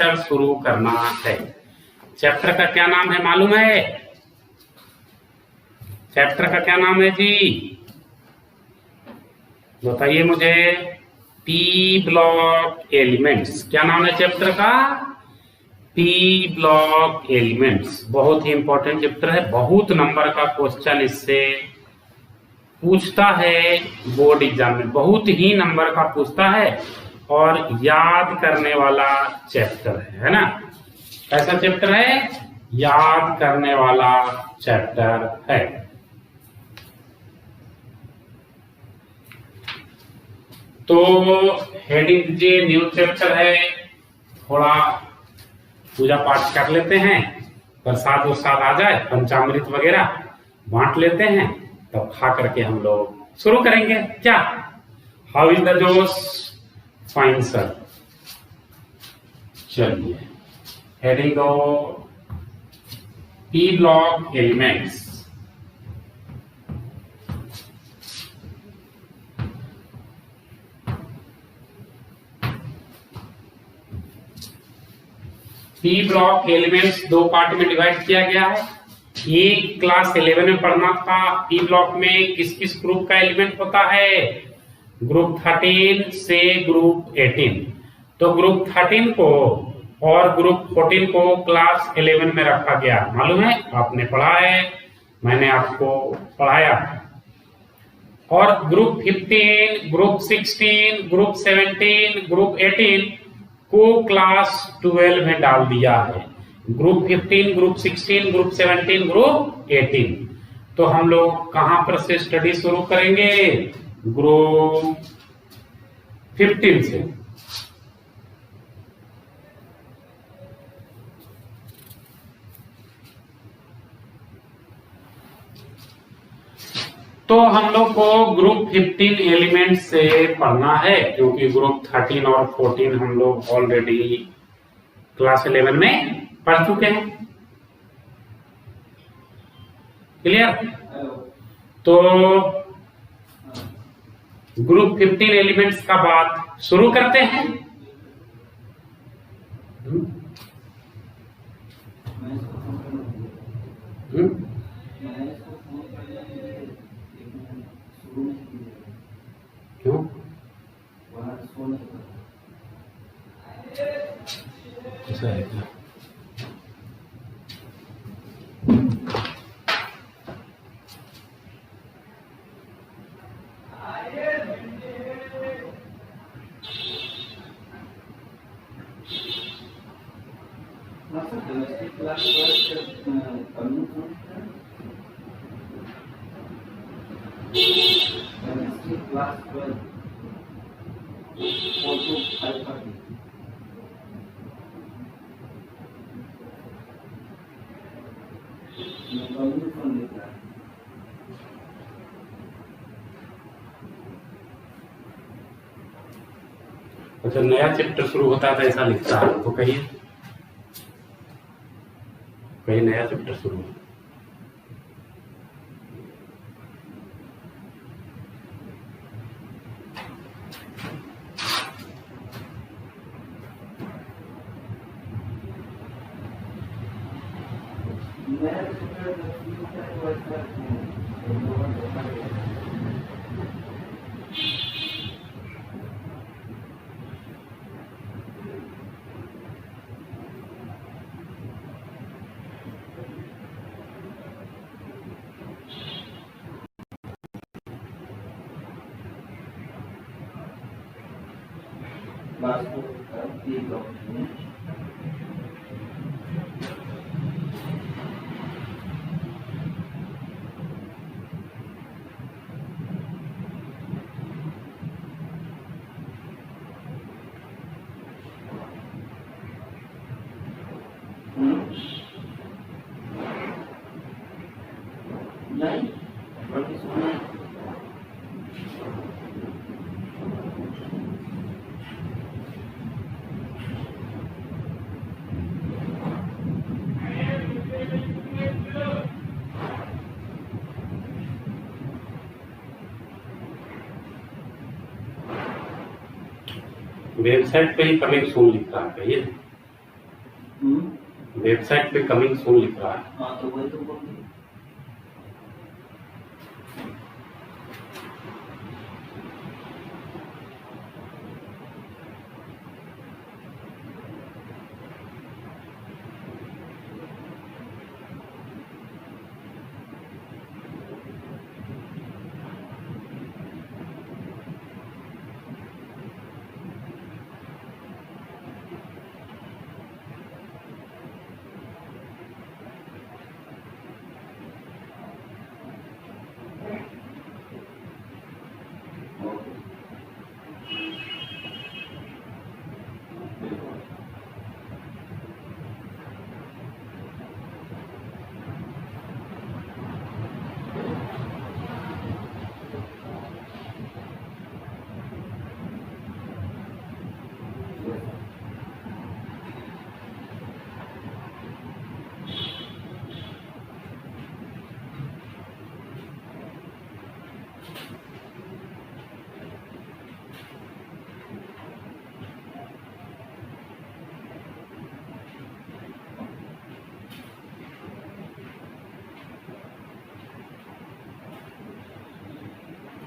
Chapter शुरू करना है। चैप्टर का क्या नाम है मालूम है? चैप्टर का क्या नाम है जी? बताइए मुझे। P block elements. क्या नाम है चैप्टर का? P block elements. बहुत ही इंपॉर्टेंट चैप्टर है, बहुत नंबर का क्वेश्चन इससे पूछता है बोर्ड एग्जाम में, बहुत ही नंबर का पूछता है और याद करने वाला चैप्टर है ना? ऐसा चैप्टर है, याद करने वाला चैप्टर है। तो हेडिंग दीजिए, न्यू चैप्टर है, थोड़ा पूजा पाठ कर लेते हैं, प्रसाद वरसाद आ जाए, पंचामृत वगैरह बांट लेते हैं, तब खा करके हम लोग शुरू करेंगे। क्या? हाउ इज द जोश? Fine sir. चलिए, हेडिंग दो, P block elements. P block elements दो पार्ट में डिवाइड किया गया है। ये क्लास 11 में पढ़ना था। पी ब्लॉक में किस किस ग्रुप का एलिमेंट होता है? ग्रुप 13 से ग्रुप 18। तो ग्रुप 13 को और ग्रुप 14 को क्लास 11 में रखा गया, मालूम है? आपने पढ़ा है, मैंने आपको पढ़ाया। और ग्रुप 15, ग्रुप 16, ग्रुप 17, ग्रुप 18 को क्लास 12 में डाल दिया है। Group 15, group 16, group 17, group 18। तो हम लोग कहां पर से स्टडी शुरू करेंगे? ग्रुप 15 से। तो हम लोग को ग्रुप 15 एलिमेंट से पढ़ना है, क्योंकि ग्रुप 13 और 14 हम लोग ऑलरेडी क्लास 11 में पढ़ चुके हैं। क्लियर? तो ग्रुप 15 एलिमेंट्स का बात शुरू करते हैं। क्यों? ऐसा है क्या? अच्छा, नया चैप्टर शुरू होता है तो ऐसा लिखता है, तो कहिए कहीं नया चैप्टर शुरू हो। वेबसाइट पे ही कमिंग सून लिखा है, कहिए। वेबसाइट पे कमिंग सून लिख रहा है। हाँ तो वही तो बोल रही।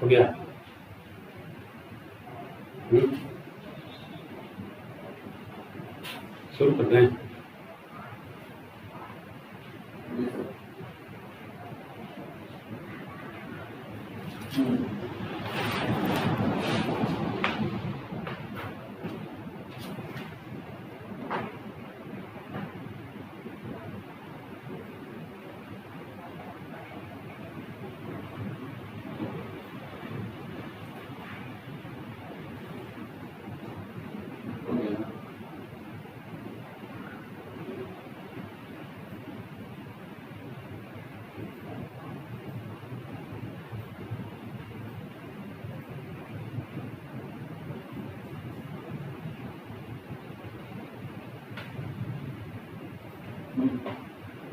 हो गया। शुरू कर दें।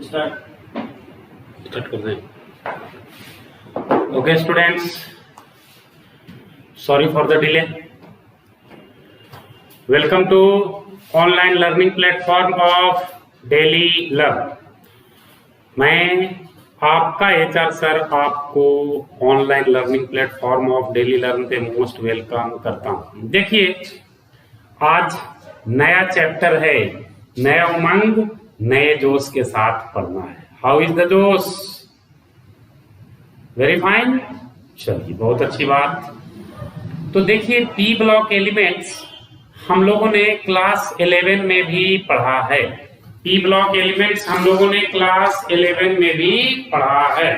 स्टार्ट कर दें। Okay students, sorry for the delay. Welcome to online learning platform of daily learn. मैं आपका एचआर सर आपको online learning platform of daily learn पे मोस्ट वेलकम करता हूं। देखिए, आज नया चैप्टर है, नया उमंग नए जोश के साथ पढ़ना है। हाउ इज द जोश? Very fine. चलिए, बहुत अच्छी बात। तो देखिए, पी ब्लॉक एलिमेंट्स हम लोगों ने क्लास 11 में भी पढ़ा है। पी ब्लॉक एलिमेंट्स हम लोगों ने क्लास 11 में भी पढ़ा है।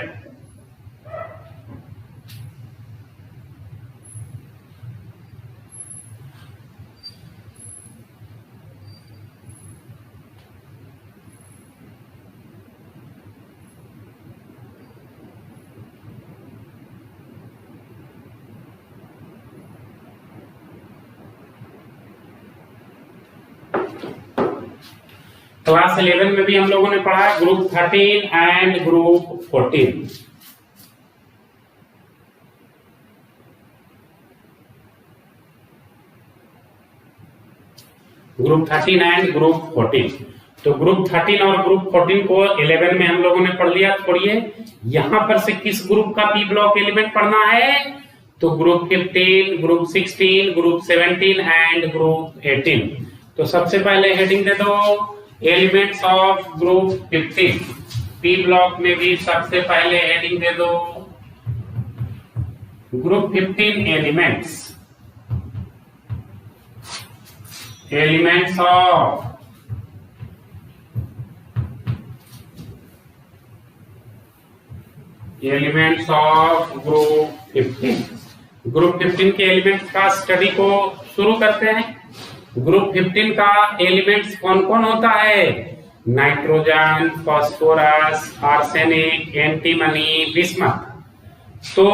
क्लास 11 में भी हम लोगों ने पढ़ा group 13 and group 14। Group 13 and group 14। तो ग्रुप 13 और ग्रुप 14 को 11 में हम लोगों ने पढ़ लिया। छोड़िए, यहां पर से किस ग्रुप का पी ब्लॉक एलिमेंट पढ़ना है? तो group 15, group 16, group 17 and group 18। तो सबसे पहले हेडिंग दे दो elements of group 15। P block में भी सबसे पहले हेडिंग दे दो group 15 elements. Elements of group 15। Group 15 के एलिमेंट्स का स्टडी को शुरू करते हैं। ग्रुप 15 का एलिमेंट्स कौन कौन होता है? Nitrogen, phosphorus, arsenic, antimony, bismuth. तो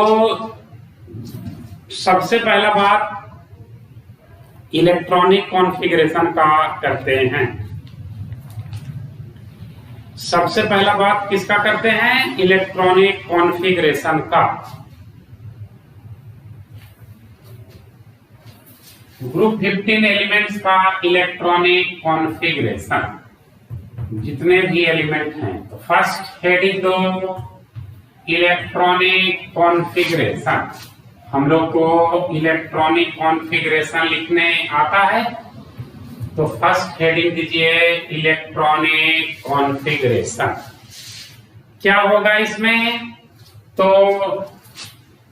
सबसे पहला बात इलेक्ट्रॉनिक कॉन्फ़िगरेशन का करते हैं। सबसे पहला बात किसका करते हैं? इलेक्ट्रॉनिक कॉन्फ़िगरेशन का। ग्रुप 15 एलिमेंट्स का इलेक्ट्रॉनिक कॉन्फ़िगरेशन। जितने भी एलिमेंट हैं, तो फर्स्ट हेडिंग दो इलेक्ट्रॉनिक कॉन्फ़िगरेशन। हम लोग को इलेक्ट्रॉनिक कॉन्फ़िगरेशन लिखने आता है, तो फर्स्ट हेडिंग दीजिए इलेक्ट्रॉनिक कॉन्फ़िगरेशन। क्या होगा इसमें? तो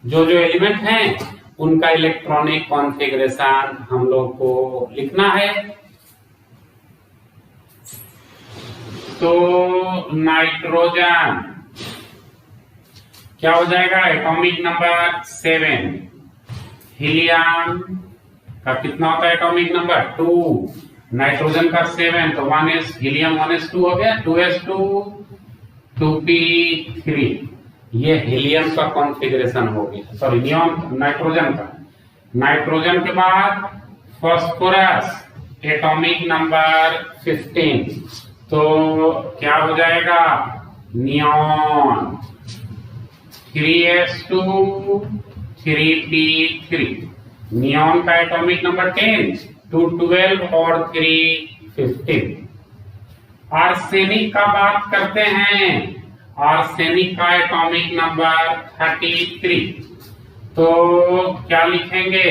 जो जो एलिमेंट हैं उनका इलेक्ट्रॉनिक कॉन्फ़िगरेशन हम लोग को लिखना है। तो नाइट्रोजन क्या हो जाएगा? Atomic number 7। हीलियम का कितना होता है एटॉमिक नंबर? 2। नाइट्रोजन का 7, तो 1s हीलियम 1s2 हो गया, 2s2 2p3। ये हीलियम का कॉन्फ़िगरेशन हो गया, सॉरी नियॉन नाइट्रोजन का। नाइट्रोजन के बाद फास्फोरस एटॉमिक नंबर 15, तो क्या हो जाएगा? Neon 3s2 3p3। नियॉन का एटॉमिक नंबर 10, 2 12 और 3 15। आर्सेनिक का बात करते हैं। आर्सेनिक का एटॉमिक नंबर 33, तो क्या लिखेंगे?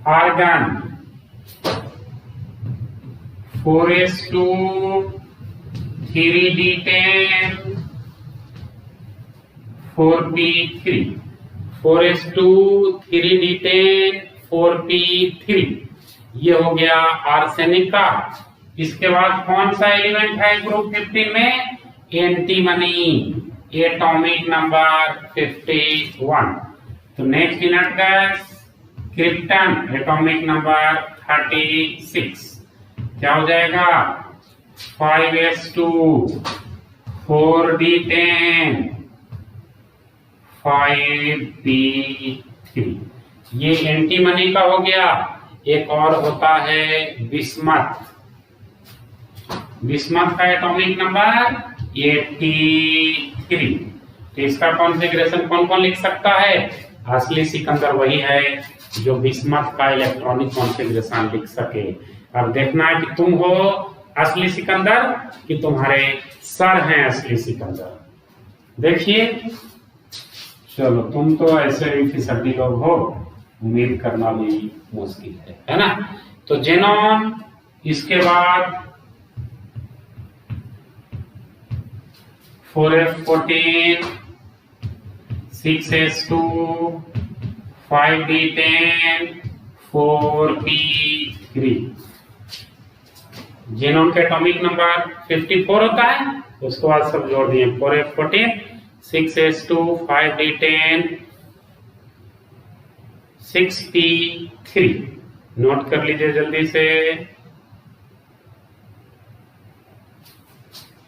Argon 4s2 3d10 4p3। 4s2 3d10 4p3, ये हो गया आर्सेनिक का। इसके बाद कौन सा एलिमेंट है ग्रुप 15 में? Antimony atomic number 51। तो next inert gas krypton atomic number 36, क्या हो जाएगा? 5s2 4d10 5p3। ये एंटीमनी का हो गया। एक और होता है बिस्मथ। बिस्मथ का एटॉमिक नंबर 83। तो इसका कॉन्फ़िगरेशन कौन कौन लिख सकता है? असली सिकंदर वही है जो बिस्मथ का इलेक्ट्रॉनिक कॉन्फ़िगरेशन लिख सके। अब देखना है कि तुम हो असली सिकंदर कि तुम्हारे सर हैं असली सिकंदर। देखिए, चलो तुम तो ऐसे भी फिसड्डी लोग हो, उम्मीद करना भी मुश्किल है ना? तो जेनॉन, इसके बाद 4f14 6s2 5d10 4p3। Xenon के एटॉमिक नंबर 54 होता है, उसके बाद सब जोड़ दिए 4f14 6s2 5d10 6p3। Note कर लीजिए जल्दी से।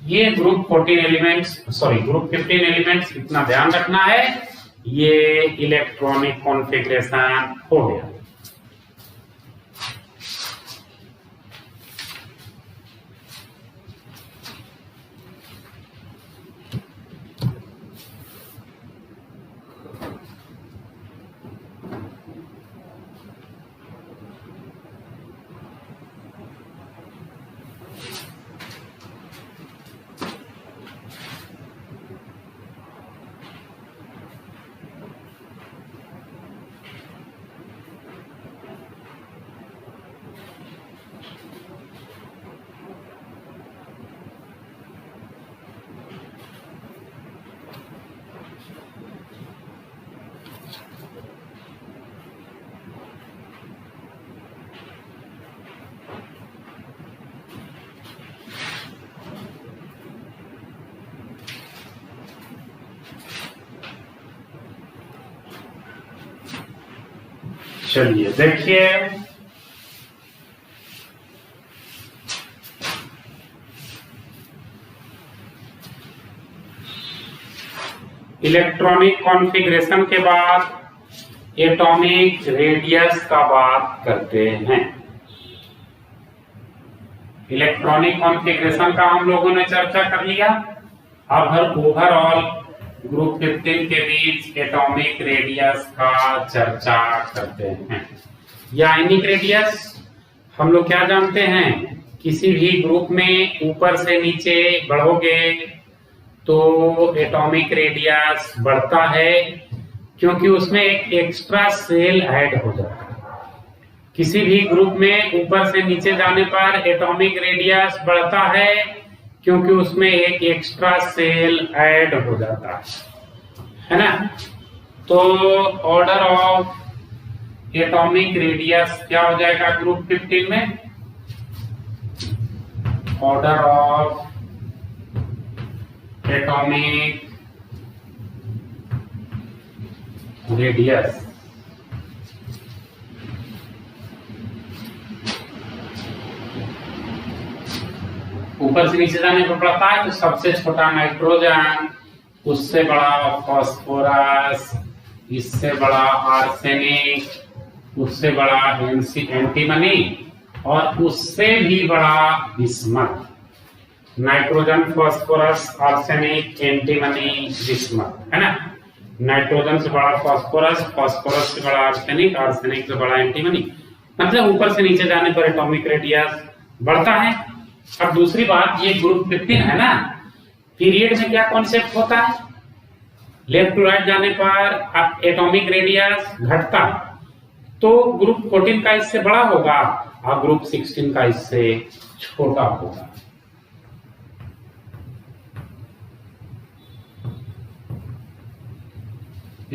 ये group 14 elements, sorry group 15 elements, इतना ध्यान रखना है। ये इलेक्ट्रॉनिक कॉन्फ़िगरेशन हो गया। चलिए देखिए, इलेक्ट्रॉनिक कॉन्फ़िगरेशन के बाद एटॉमिक रेडियस का बात करते हैं। इलेक्ट्रॉनिक कॉन्फ़िगरेशन का हम लोगों ने चर्चा कर लिया। अब हम ओवरऑल ग्रुप 15 के बीच एटॉमिक रेडियस का चर्चा करते हैं। या आयनिक रेडियस हम लोग क्या जानते हैं किसी भी ग्रुप में ऊपर से नीचे बढ़ोगे तो एटॉमिक रेडियस बढ़ता है, क्योंकि उसमें एक एक्स्ट्रा सेल ऐड हो जाता है। किसी भी ग्रुप में ऊपर से नीचे जाने पर एटॉमिक रेडियस बढ़ता है, क्योंकि उसमें एक एक्स्ट्रा सेल ऐड हो जाता है ना। तो ऑर्डर ऑफ एटॉमिक रेडियस क्या हो जाएगा ग्रुप 15 में? ऑर्डर ऑफ एटॉमिक रेडियस ऊपर से नीचे जाने पर पड़ता है, तो सबसे छोटा नाइट्रोजन, उससे बड़ा फास्फोरस, इससे बड़ा आर्सेनिक, उससे बड़ा एंटीमनी और उससे भी बड़ा bismuth. Nitrogen, phosphorus, arsenic, antimony, bismuth, है ना। नाइट्रोजन से बड़ा फास्फोरस, फास्फोरस से बड़ा आर्सेनिक, आर्सेनिक से बड़ा एंटीमनी। मतलब ऊपर से नीचे जाने पर एटॉमिक रेडियस बढ़ता है। अब दूसरी बात, ये ग्रुप 15 है ना, पीरियड में क्या कॉन्सेप्ट होता है? लेफ्ट टू राइट जाने पर एटॉमिक रेडियस घटता, तो ग्रुप 14 का इससे बड़ा होगा और ग्रुप 16 का इससे छोटा होगा।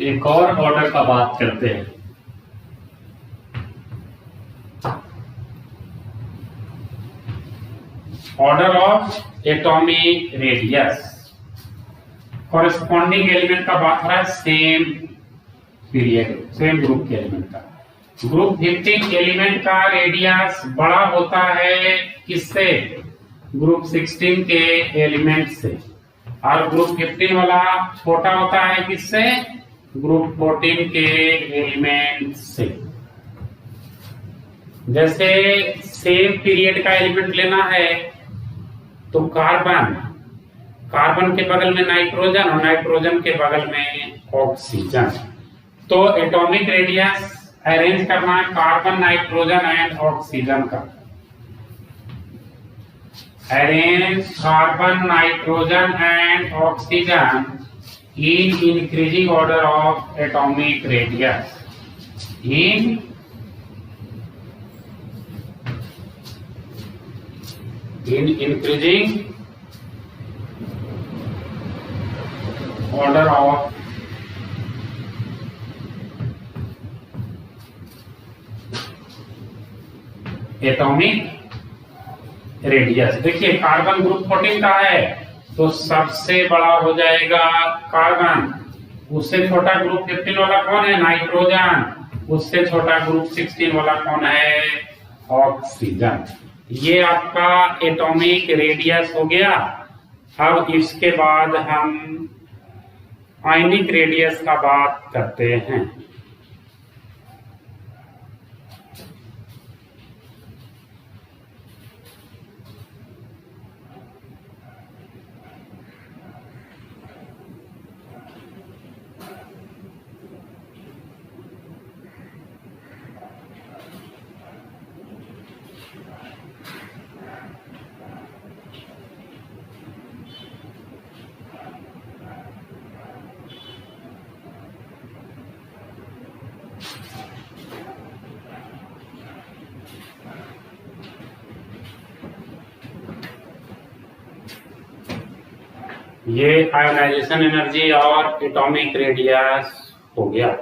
एक और ऑर्डर का बात करते हैं। Order of atomic radius, corresponding element का बात हो रहा है सेम पीरियड, सेम ग्रुप के एलिमेंट का। ग्रुप 15 एलिमेंट का रेडियस बड़ा होता है किससे? ग्रुप 16 के एलिमेंट से। और ग्रुप 15 वाला छोटा होता है किससे? ग्रुप 14 के एलिमेंट से। जैसे सेम पीरियड का एलिमेंट लेना है तो कार्बन, कार्बन के बगल में नाइट्रोजन और नाइट्रोजन के बगल में ऑक्सीजन। तो एटॉमिक रेडियस अरेंज करना है कार्बन, नाइट्रोजन एंड ऑक्सीजन का। Arrange carbon, nitrogen and oxygen in increasing order of atomic radius, in increasing order of atomic radius. देखिए कार्बन ग्रुप 14 का है तो सबसे बड़ा हो जाएगा कार्बन, उससे छोटा ग्रुप 15 वाला कौन है? नाइट्रोजन, उससे छोटा ग्रुप 16 वाला कौन है? ऑक्सीजन। ये आपका एटॉमिक रेडियस हो गया। अब इसके बाद हम आयनिक रेडियस का बात करते हैं। ये आयोनाइजेशन एनर्जी और एटॉमिक रेडियस हो गया।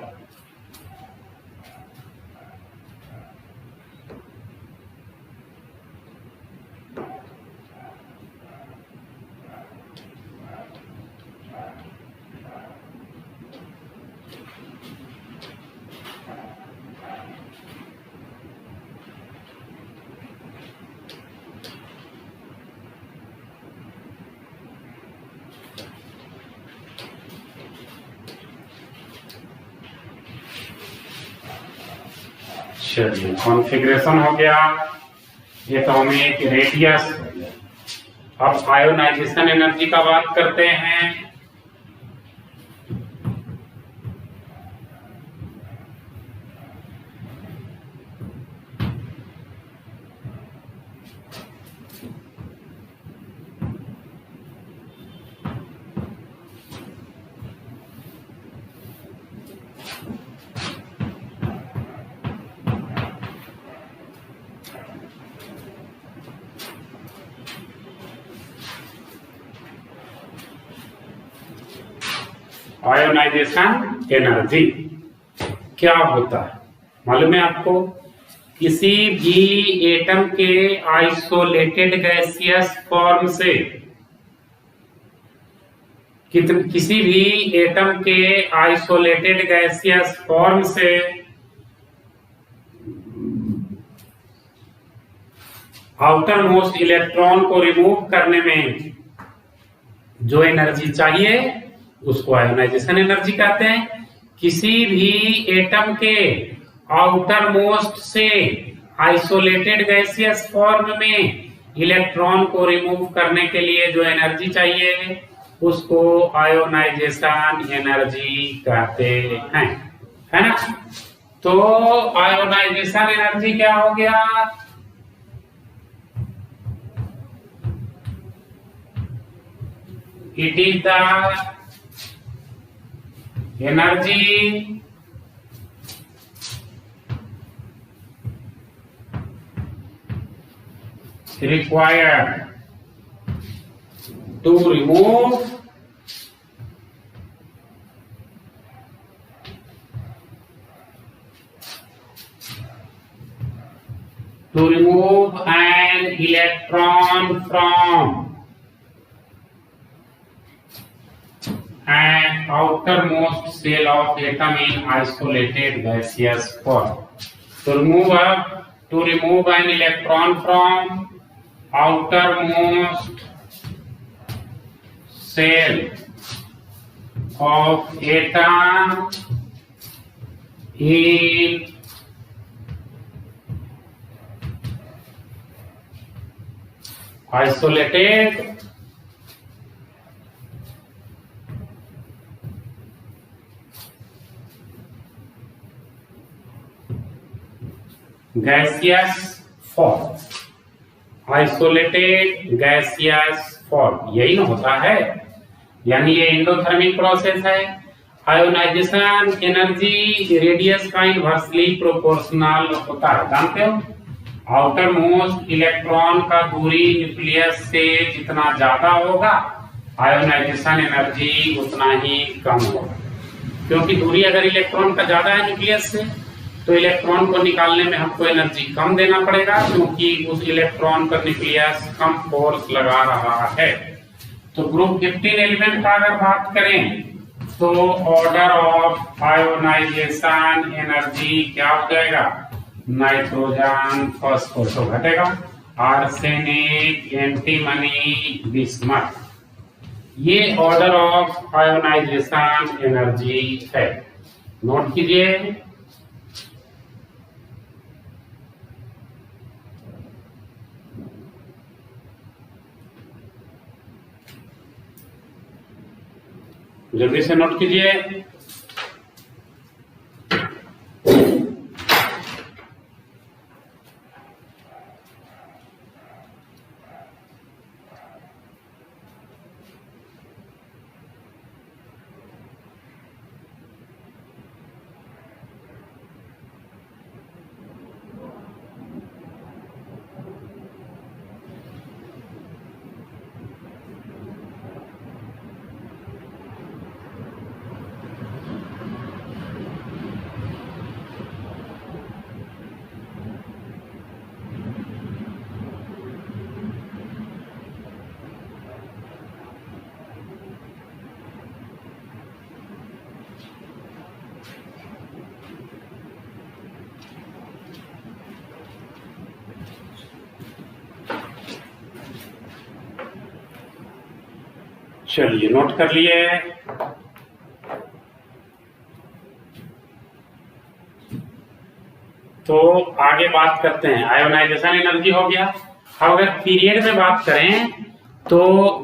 चलिए कॉन्फ़िगरेशन हो गया, एटॉमिक रेडियस हो गया। अब आयोनाइजेशन एनर्जी का बात करते हैं। आयोनाइजेशन एनर्जी क्या होता है मालूम है आपको? किसी भी एटम के आइसोलेटेड गैसियस फॉर्म से किसी भी एटम के आइसोलेटेड गैसियस फॉर्म से आउटर मोस्ट इलेक्ट्रॉन को रिमूव करने में जो एनर्जी चाहिए उसको आयोनाइजेशन एनर्जी कहते हैं। किसी भी एटम के आउटर मोस्ट से आइसोलेटेड गैसियस फॉर्म में इलेक्ट्रॉन को रिमूव करने के लिए जो एनर्जी चाहिए उसको आयोनाइजेशन एनर्जी कहते हैं, है ना? तो आयोनाइजेशन एनर्जी क्या हो गया? It is the energy required to remove an electron from an outermost shell of atom in isolated gaseous form. To remove an electron from outermost shell of atom in isolated gaseous form, isolated gaseous form, यही ना होता है। यानी ये endothermic process है। Ionisation energy radius का inversely proportional होता है, जानते हो? आउटर मोस्ट इलेक्ट्रॉन का दूरी न्यूक्लियस से जितना ज्यादा होगा आयोनाइजेशन एनर्जी उतना ही कम होगा, क्योंकि दूरी अगर इलेक्ट्रॉन का ज्यादा है न्यूक्लियस से तो इलेक्ट्रॉन को निकालने में हमको एनर्जी कम देना पड़ेगा, क्योंकि उस इलेक्ट्रॉन पर न्यूक्लियस कम फोर्स लगा रहा है। तो ग्रुप 15 एलिमेंट का अगर बात करें तो ऑर्डर ऑफ आयोनाइजेशन एनर्जी क्या हो जाएगा? नाइट्रोजन फॉस्फोरस घटेगा, आर्सेनिक, एंटीमनी, बिस्मथ, ये ऑर्डर ऑफ आयोनाइजेशन एनर्जी है। नोट कीजिए। जल्दी से नोट कीजिए। चलिए नोट कर लिए। तो आगे बात करते हैं। आयोनाइजेशन एनर्जी हो गया। अब अगर पीरियड में बात करें तो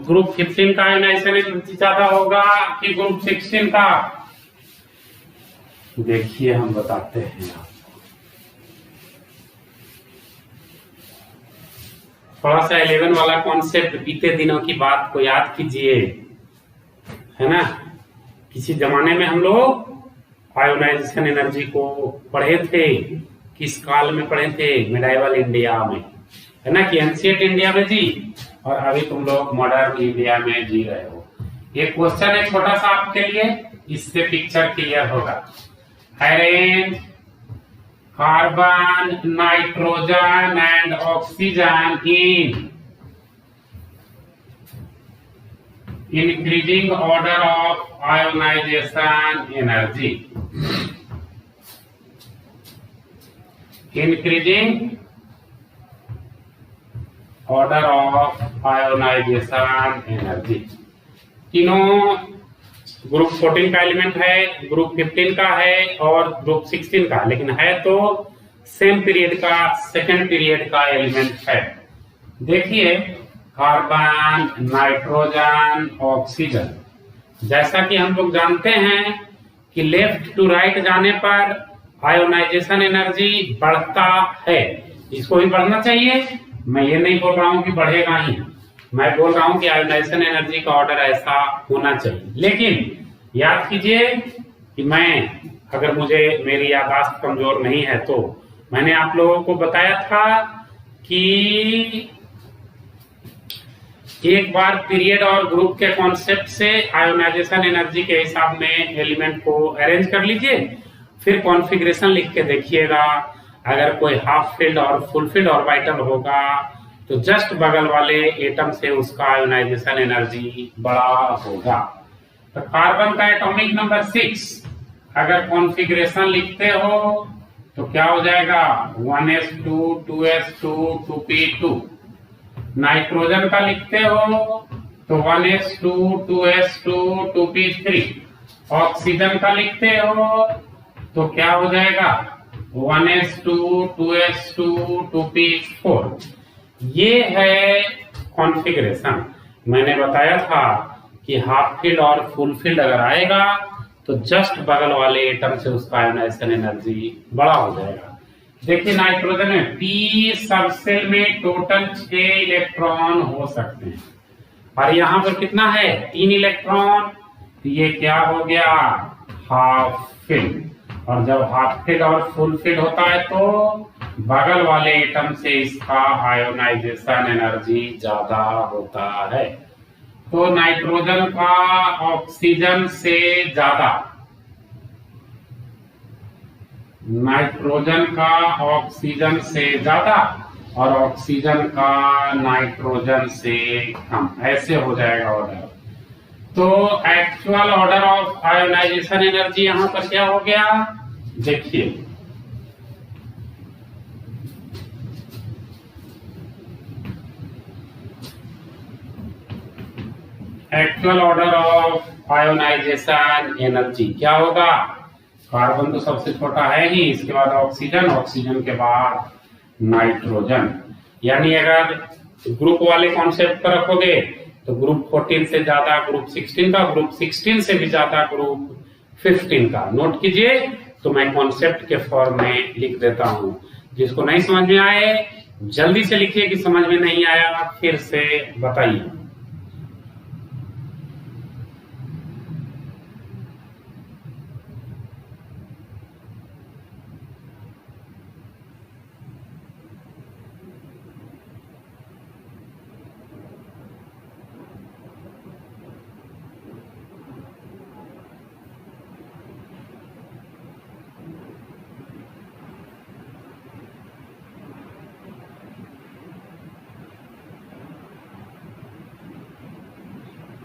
ग्रुप 15 का आयोनाइजेशन एनर्जी ज्यादा होगा कि ग्रुप 16 का? देखिए हम बताते हैं आपको। थोड़ा सा 11 वाला कॉन्सेप्ट बीते दिनों की बात को याद कीजिए, है ना? किसी जमाने में हम लोग आयोनाइजेशन एनर्जी को पढ़े थे। किस काल में पढ़े थे? मिडाइवल इंडिया में, है ना? कि एंशिएंट इंडिया में जी, और अभी तुम लोग मॉडर्न इंडिया में जी रहे हो। एक क्वेश्चन है छोटा सा आपके लिए, इससे पिक्चर क्लियर होगा। Arrange carbon, nitrogen and oxygen in increasing order of ionization energy. Increasing order of ionization energy. तीनों ग्रुप 14 का एलिमेंट है, ग्रुप 15 का है और ग्रुप 16 का, लेकिन है तो सेम पीरियड का, सेकेंड पीरियड का एलिमेंट है। देखिए कार्बन, नाइट्रोजन, ऑक्सीजन, जैसा कि हम लोग जानते हैं कि लेफ्ट टू राइट जाने पर आयोनाइजेशन एनर्जी बढ़ता है, इसको ही बढ़ना चाहिए। मैं ये नहीं बोल रहा हूं कि बढ़ेगा ही, मैं बोल रहा हूं कि आयोनाइजेशन एनर्जी का ऑर्डर ऐसा होना चाहिए। लेकिन याद कीजिए कि अगर मेरी याददाश्त कमजोर नहीं है तो मैंने आप लोगों को बताया था कि एक बार पीरियड और ग्रुप के कॉन्सेप्ट से आयोनाइजेशन एनर्जी के हिसाब में एलिमेंट को अरेंज कर लीजिए, फिर कॉन्फ़िगरेशन लिख के देखिएगा। अगर कोई हाफ फील्ड और फुल फील्ड ऑर्बिटल होगा तो जस्ट बगल वाले एटम से उसका आयोनाइजेशन एनर्जी बड़ा होगा। तो कार्बन का एटॉमिक नंबर 6 अगर कॉन्फ़िगरेशन लिखते हो तो क्या हो जाएगा 1s2 2s2 2p2। नाइट्रोजन का लिखते हो तो 1s2 2s2 2p3। ऑक्सीजन का लिखते हो तो क्या हो जाएगा 1s2 2s2 2p4। ये है कॉन्फ़िगरेशन। मैंने बताया था कि हाफ फील्ड और फुल फील्ड अगर आएगा तो जस्ट बगल वाले एटम से उसका आयोनाइजेशन एनर्जी बड़ा हो जाएगा। देखिए नाइट्रोजन में p सबसेल में टोटल 6 इलेक्ट्रॉन हो सकते हैं और यहाँ पर कितना है 3 इलेक्ट्रॉन। तो ये क्या हो गया हाफ फील्ड, और जब हाफ फील्ड और फुल फील्ड होता है तो बगल वाले एटम से इसका आयोनाइजेशन एनर्जी ज्यादा होता है। तो नाइट्रोजन का ऑक्सीजन से ज्यादा, नाइट्रोजन का ऑक्सीजन से ज्यादा और ऑक्सीजन का नाइट्रोजन से कम, ऐसे हो जाएगा ऑर्डर। तो actual order of ionization energy यहां पर क्या हो गया देखिए, actual order of ionization energy क्या होगा। कार्बन तो सबसे छोटा है ही, इसके बाद ऑक्सीजन, ऑक्सीजन के बाद नाइट्रोजन। यानी अगर ग्रुप वाले कॉन्सेप्ट पर रखोगे तो ग्रुप 14 से ज्यादा ग्रुप 16 का, ग्रुप 16 से भी ज्यादा ग्रुप 15 का। नोट कीजिए, तो मैं कॉन्सेप्ट के फॉर्म में लिख देता हूं। जिसको नहीं समझ में आए जल्दी से लिखिए, कि समझ में नहीं आया फिर से बताइए।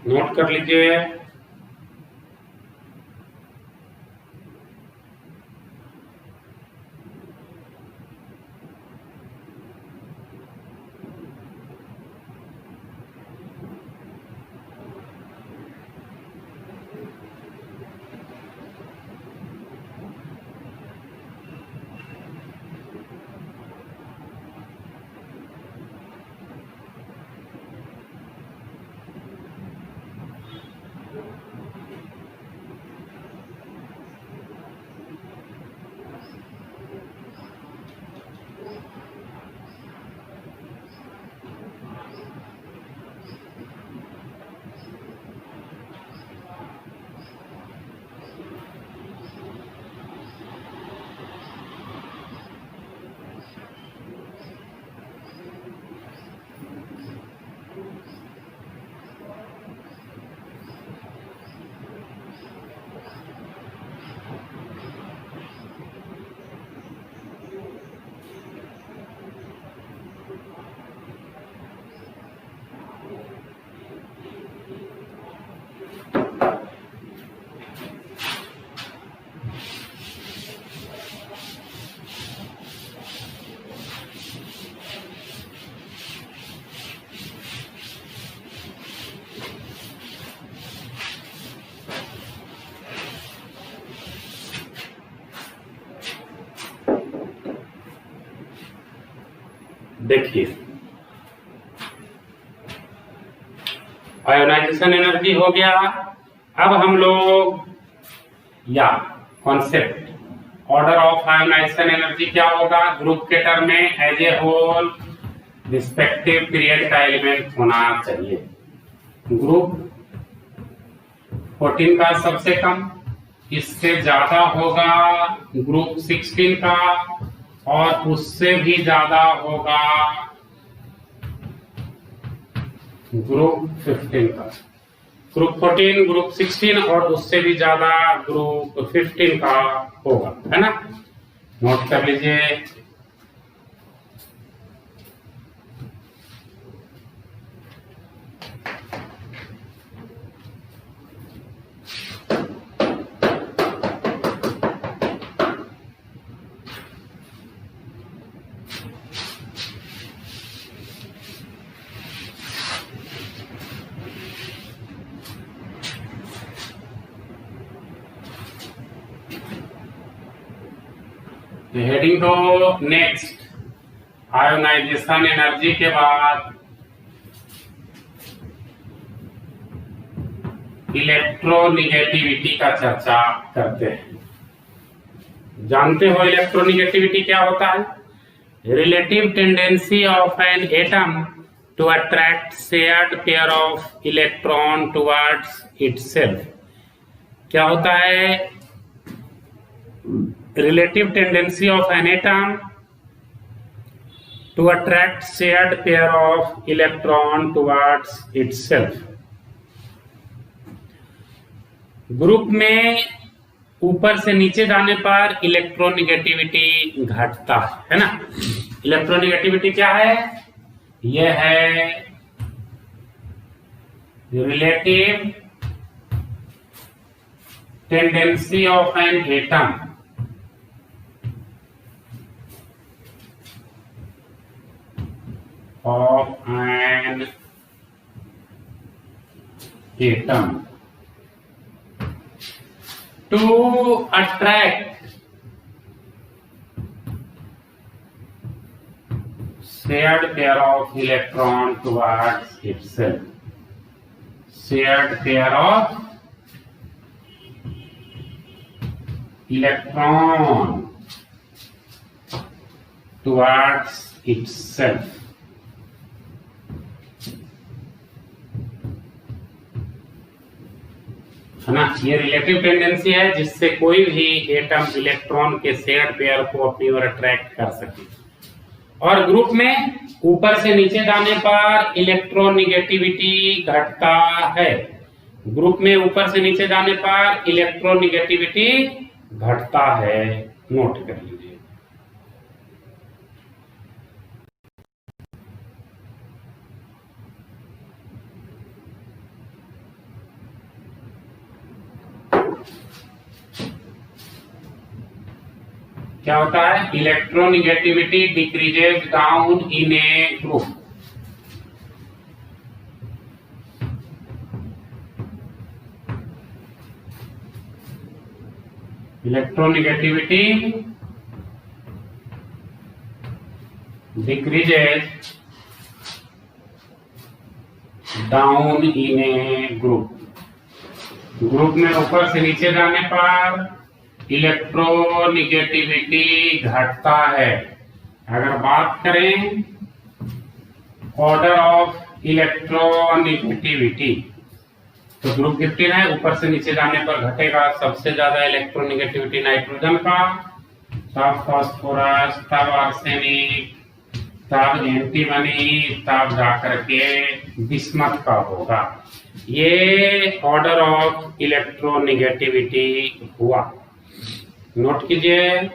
नोट कर लीजिए। देखिए आयोनाइजेशन एनर्जी हो गया। अब हम लोग या concept order of ionization energy क्या होगा, ग्रुप के टर्म में as a whole respective period का एलिमेंट होना चाहिए। ग्रुप 14 का सबसे कम, इससे ज्यादा होगा ग्रुप 16 का, और उससे भी ज्यादा होगा ग्रुप 15 का। ग्रुप 14, ग्रुप 16 और उससे भी ज्यादा ग्रुप 15 का होगा, है ना। नोट कर लीजिए। हेडिंग दो नेक्स्ट, आयोनाइजेशन एनर्जी के बाद इलेक्ट्रोनिगेटिविटी का चर्चा करते हैं। जानते हो इलेक्ट्रोनिगेटिविटी क्या होता है? Relative tendency of an atom to attract shared pair of electron towards itself. क्या होता है? relative tendency of an atom to attract shared pair of electron towards itself। Group में ऊपर से नीचे जाने पर इलेक्ट्रोनिगेटिविटी घटता है ना। इलेक्ट्रोनिगेटिविटी क्या है? यह है relative tendency of an atom of an atom to attract shared pair of electron towards itself। shared pair of electron towards itself, है ना। ये रिलेटिव टेंडेंसी है जिससे कोई भी एटम इलेक्ट्रॉन के शेयर पेयर को अपनी ओर अट्रैक्ट कर सके। और ग्रुप में ऊपर से नीचे जाने पर इलेक्ट्रोनिगेटिविटी घटता है। ग्रुप में ऊपर से नीचे जाने पर इलेक्ट्रोनिगेटिविटी घटता है। नोट कर लीजिए। क्या होता है? Electronegativity decreases down in A group. Electronegativity decreases down in A group. Group में ऊपर से नीचे जाने पर इलेक्ट्रोनिगेटिविटी घटता है। अगर बात करें ऑर्डर ऑफ इलेक्ट्रोनिगेटिविटी तो ग्रुप 15 है, ऊपर से नीचे जाने पर घटेगा। सबसे ज्यादा इलेक्ट्रोनिगेटिविटी नाइट्रोजन का, तब फॉस्फोरस, तब आर्सेनिक, तब एंटीमनी, तब जाकर के बिस्मथ का होगा। ये ऑर्डर ऑफ इलेक्ट्रोनिगेटिविटी हुआ। नोट कीजिए।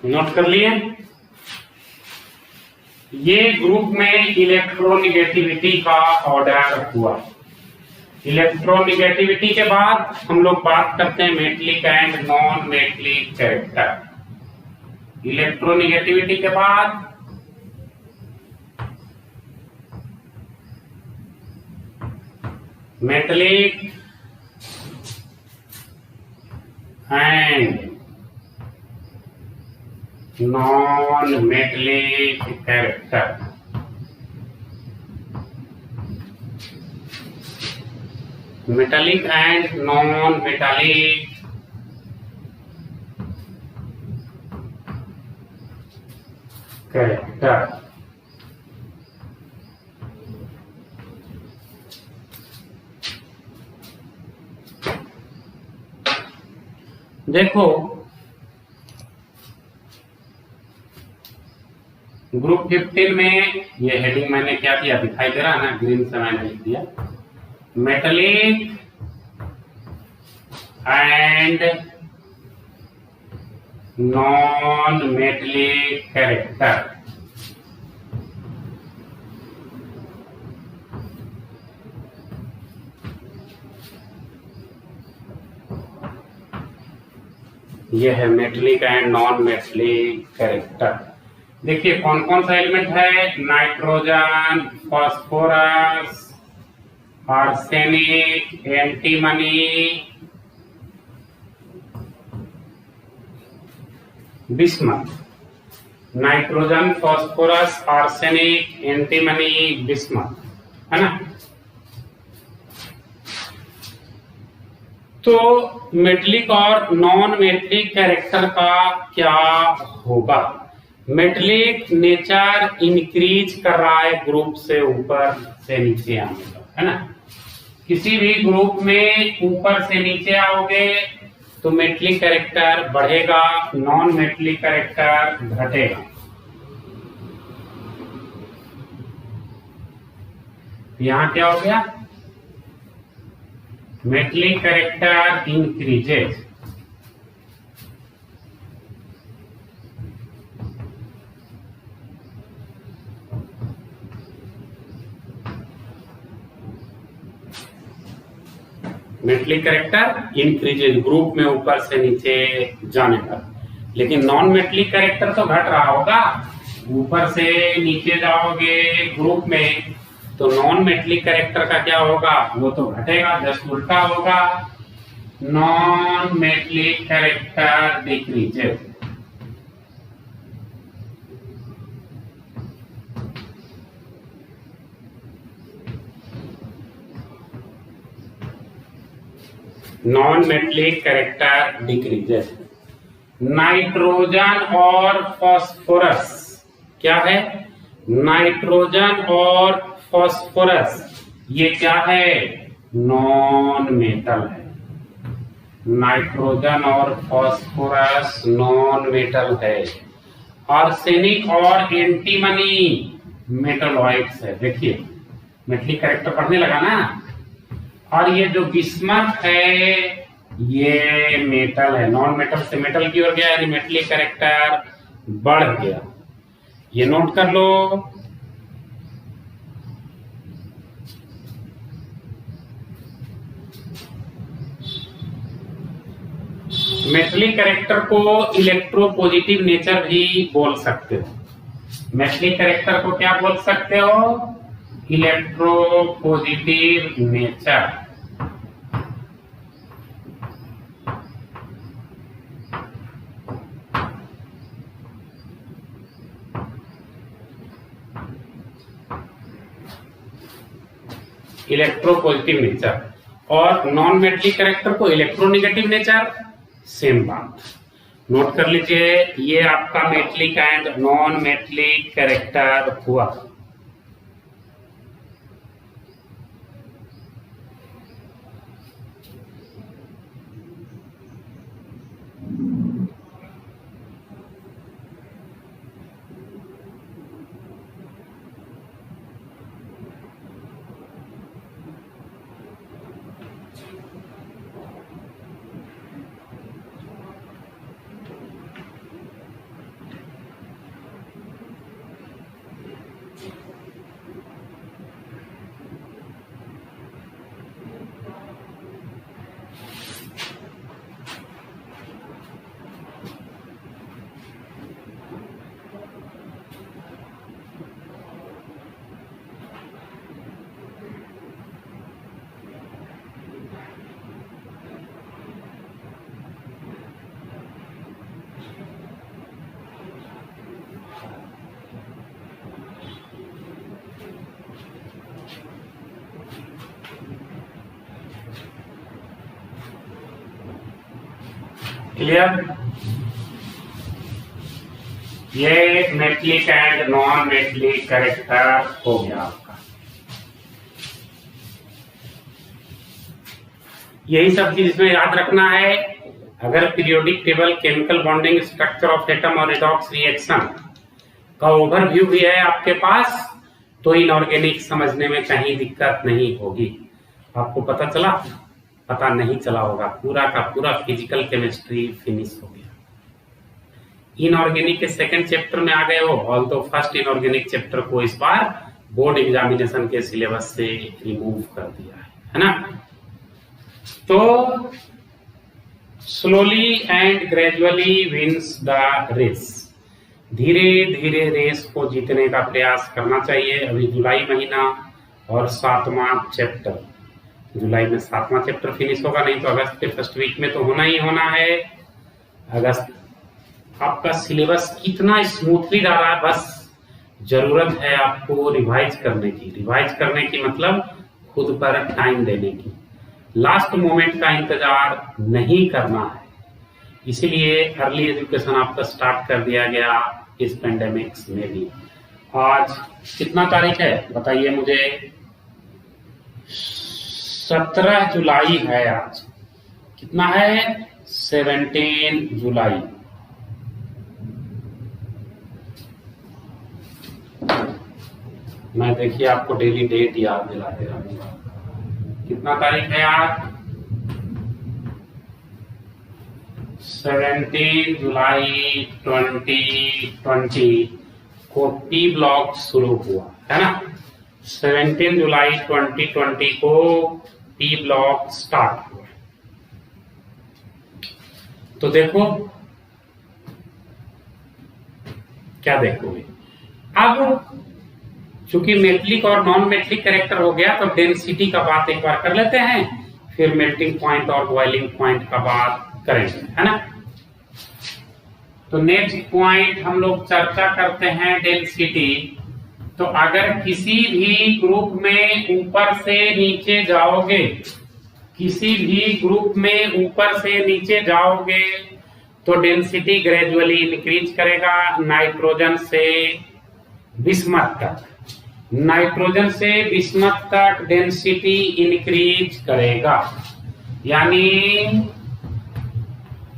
नोट कर लिए? ये ग्रुप में इलेक्ट्रोनिगेटिविटी का ऑर्डर हुआ। इलेक्ट्रोनिगेटिविटी के बाद हम लोग बात करते हैं metallic and non metallic character. Electronegativity के बाद metallic and non metallic character. Metallic and non metallic character. देखो ग्रुप 15 में ये हेडिंग मैंने क्या दिया दिखाई दे रहा है ना, ग्रीन से मैंने लिख दिया metallic and non metallic character. यह है metallic and non metallic character. देखिए कौन कौन सा एलिमेंट है, nitrogen, phosphorus, arsenic, antimony, bismuth. Nitrogen, phosphorus, arsenic, antimony, bismuth, है ना। तो मेटलिक और नॉन मेटलिक कैरेक्टर का क्या होगा? मेटलिक नेचर इंक्रीज कर रहा है ग्रुप से ऊपर से नीचे आने का, है ना। किसी भी ग्रुप में ऊपर से नीचे आओगे तो मेटलिक कैरेक्टर बढ़ेगा, नॉन मेटलिक कैरेक्टर घटेगा। यहां क्या हो गया, metallic character increases, metallic character increases group में ऊपर से नीचे जाने पर। लेकिन नॉन मेटलिक कैरेक्टर तो घट रहा होगा, ऊपर से नीचे जाओगे ग्रुप में तो नॉन मेटलिक कैरेक्टर का क्या होगा, वो तो घटेगा, जस्ट उल्टा होगा, non metallic character decreases. Non metallic character decreases. Nitrogen और फास्फोरस क्या है, नाइट्रोजन और फास्फोरस ये क्या है, नॉन मेटल है। नाइट्रोजन और फास्फोरस नॉन मेटल है। आर्सेनिक और एंटीमनी मेटलॉइड्स है। देखिए मेटलिक कैरेक्टर पढ़ने लगा ना। और ये जो बिस्मथ है ये मेटल है, नॉन मेटल से मेटल की ओर गया, यानी मेटलिक कैरेक्टर बढ़ गया। ये नोट कर लो। मेटलिक कैरेक्टर को इलेक्ट्रोपॉजिटिव नेचर भी बोल सकते हो। मेटलिक कैरेक्टर को क्या बोल सकते हो, इलेक्ट्रोपॉजिटिव नेचर। इलेक्ट्रोपॉजिटिव नेचर और नॉन मेटलिक कैरेक्टर को इलेक्ट्रोनेगेटिव नेचर, सेम बात। नोट कर लीजिए, ये आपका metallic and non metallic character हुआ। क्लियर? ये metallic and non metallic character हो गया आपका। यही सब चीज इसमें याद रखना है। अगर periodic table, chemical bonding, structure of atom और रिडॉक्स रिएक्शन का ओवरव्यू भी है आपके पास, तो इनऑर्गेनिक समझने में कहीं दिक्कत नहीं होगी। आपको पता चला? पता नहीं चला होगा। पूरा का पूरा फिजिकल केमिस्ट्री फिनिश हो गया। इनऑर्गेनिक के सेकंड चैप्टर में आ गए हो, ऑल तो फर्स्ट इनऑर्गेनिक चैप्टर को इस बार बोर्ड एग्जामिनेशन के सिलेबस से रिमूव कर दिया है ना? तो slowly and gradually wins the race, धीरे धीरे रेस को जीतने का प्रयास करना चाहिए। अभी जुलाई महीना और 7वां चैप्टर, जुलाई में 7वां चैप्टर फिनिश होगा, नहीं तो अगस्त के फर्स्ट वीक में तो होना ही होना है। अगस्त आपका सिलेबस कितना स्मूथली जा रहा है, बस जरूरत है आपको रिवाइज करने की। रिवाइज करने की मतलब खुद पर टाइम देने की, लास्ट मोमेंट का इंतजार नहीं करना है। इसीलिए अर्ली एजुकेशन आपका स्टार्ट कर दिया गया इस पेंडेमिक्स में भी। आज कितना तारीख है बताइए मुझे? 17 जुलाई है आज। कितना है? 17 जुलाई। मैं देखिए आपको डेली डेट याद दिलाते रहूंगा। कितना तारीख है आज? 17 जुलाई 2020 को टी ब्लॉक शुरू हुआ है ना? 17 जुलाई 2020 को टी ब्लॉक स्टार्ट हुआ। तो देखो क्या देखोगे अब, चूंकि मेटलिक और नॉन मेटलिक कैरेक्टर हो गया तो डेंसिटी का बात एक बार कर लेते हैं, फिर मेल्टिंग पॉइंट और बॉइलिंग पॉइंट का बात करेंगे, है ना? तो नेक्स्ट पॉइंट हम लोग चर्चा करते हैं डेंसिटी। तो अगर किसी भी ग्रुप में ऊपर से नीचे जाओगे, किसी भी ग्रुप में ऊपर से नीचे जाओगे तो डेंसिटी ग्रेजुअली इंक्रीज करेगा। नाइट्रोजन से बिस्मथ तक, नाइट्रोजन से बिस्मथ तक डेंसिटी इंक्रीज करेगा, यानी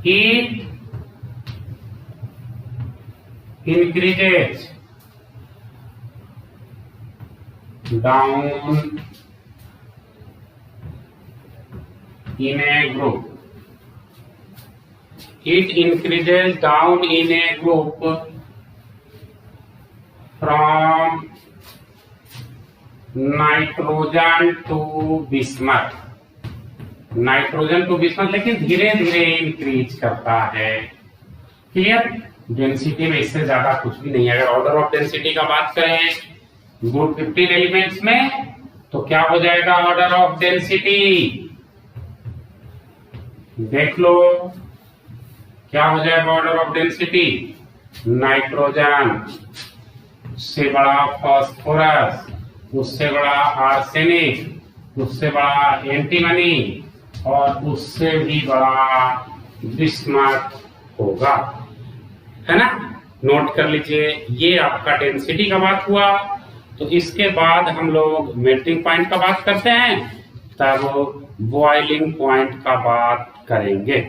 heat increases down in a group. It increases down in a group from nitrogen to bismuth. Nitrogen to bismuth, लेकिन धीरे धीरे इंक्रीज करता है। क्लियर? डेंसिटी में इससे ज्यादा कुछ भी नहीं है। अगर ऑर्डर ऑफ डेंसिटी का बात करें ग्रुप 15 एलिमेंट्स में, तो क्या हो जाएगा ऑर्डर ऑफ डेंसिटी? देख लो क्या हो जाएगा ऑर्डर ऑफ डेंसिटी। नाइट्रोजन से बड़ा फास्फोरस, उससे बड़ा आर्सेनिक, उससे बड़ा एंटीमनी और उससे भी बड़ा बिस्मथ होगा, है ना? नोट कर लीजिए, ये आपका डेंसिटी का बात हुआ। तो इसके बाद हम लोग मेल्टिंग पॉइंट का बात करते हैं, तब बॉइलिंग पॉइंट का बात करेंगे।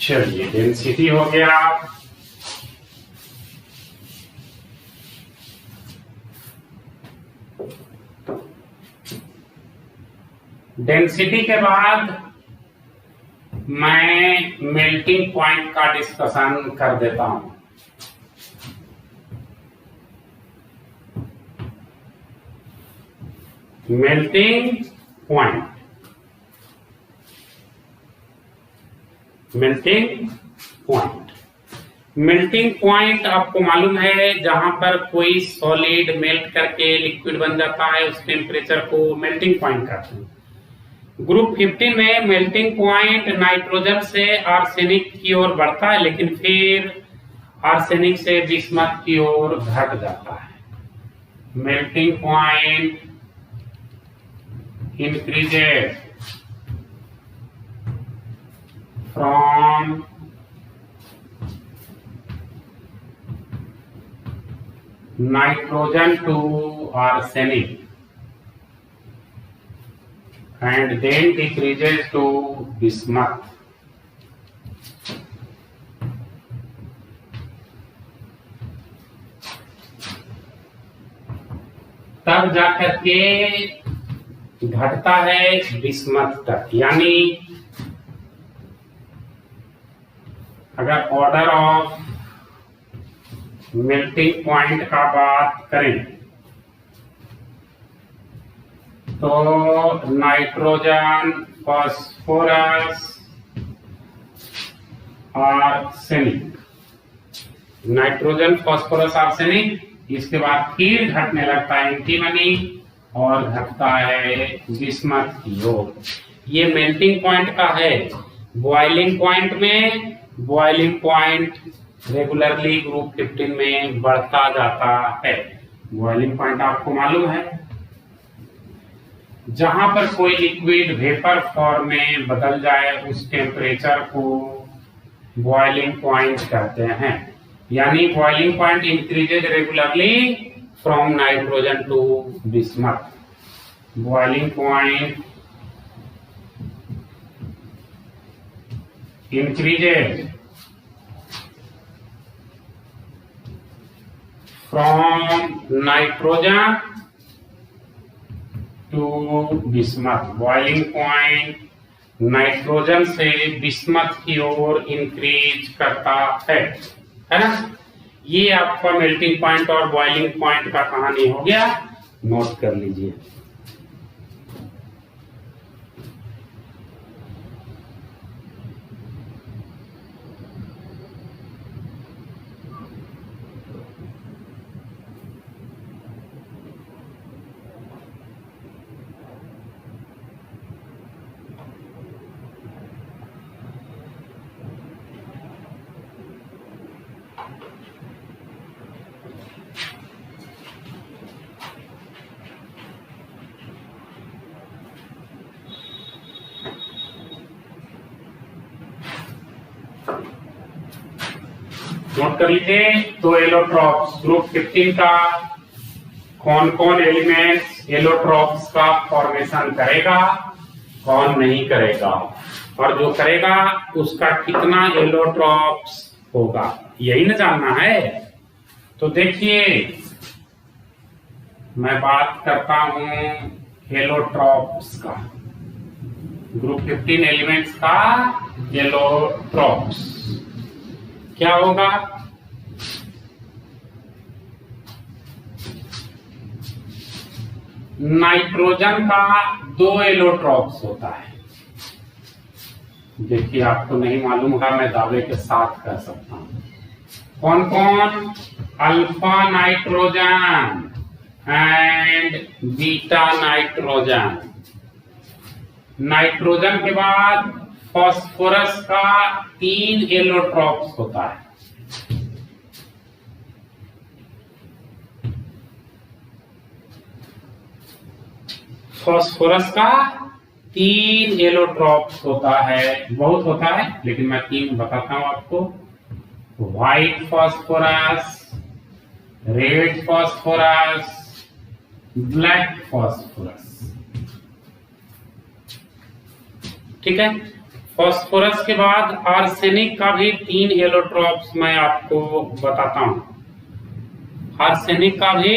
चलिए, डेंसिटी हो गया। डेंसिटी के बाद मैं मेल्टिंग पॉइंट का डिस्कशन कर देता हूं। Melting point, melting point melting point आपको मालूम है, जहां पर कोई सॉलिड मेल्ट करके लिक्विड बन जाता है, उस टेम्परेचर को मेल्टिंग पॉइंट कहते हैं। ग्रुप 15 में मेल्टिंग पॉइंट नाइट्रोजन से आर्सेनिक की ओर बढ़ता है, लेकिन फिर आर्सेनिक से बिस्मथ की ओर घट जाता है। Melting point increases from nitrogen to arsenic and then decreases to bismuth. तब जाकर के घटता है बिस्मथ तक। यानी अगर ऑर्डर ऑफ मेल्टिंग पॉइंट का बात करें तो nitrogen, phosphorus, arsenic, nitrogen, phosphorus, arsenic, इसके बाद फिर घटने लगता है एंटीमनी और घटता है बिस्मथ की ओर। ये मेल्टिंग पॉइंट का है। बॉइलिंग पॉइंट में बॉइलिंग पॉइंट रेगुलरली ग्रुप 15 में बढ़ता जाता है। बॉइलिंग पॉइंट आपको मालूम है, जहां पर कोई लिक्विड वेपर फॉर्म में बदल जाए उस टेम्परेचर को बॉइलिंग पॉइंट कहते हैं। यानी boiling point increases regularly from nitrogen to bismuth. Boiling point increases from nitrogen to bismuth। Boiling point nitrogen से बिस्मथ की ओर इंक्रीज करता है ना। ये आपका मेल्टिंग पॉइंट और बॉइलिंग पॉइंट का कहानी हो गया, नोट कर लीजिए। नोट कर लीजिए। तो एलोट्रॉप्स ग्रुप 15 का कौन कौन एलिमेंट्स एलोट्रॉप्स का फॉर्मेशन करेगा, कौन नहीं करेगा, और जो करेगा उसका कितना एलोट्रॉप्स होगा, यही ना जानना है। तो देखिए, मैं बात करता हूं एलोट्रॉप्स का, ग्रुप 15 एलिमेंट्स का एलोट्रॉप्स क्या होगा। नाइट्रोजन का 2 एलोट्रॉप्स होता है। देखिए, आपको नहीं मालूम होगा, मैं दावे के साथ कह सकता हूं। कौन कौन? Alpha nitrogen and beta nitrogen. Nitrogen के बाद फास्फोरस का 3 एलोट्रॉप्स होता है। फास्फोरस का 3 एलोट्रॉप्स होता है। बहुत होता है, लेकिन मैं 3 बताता हूं आपको। White phosphorus, red phosphorus, black phosphorus. ठीक है। फास्फोरस के बाद आर्सेनिक का भी 3 एलोट्रॉप्स मैं आपको बताता हूं। आर्सेनिक का भी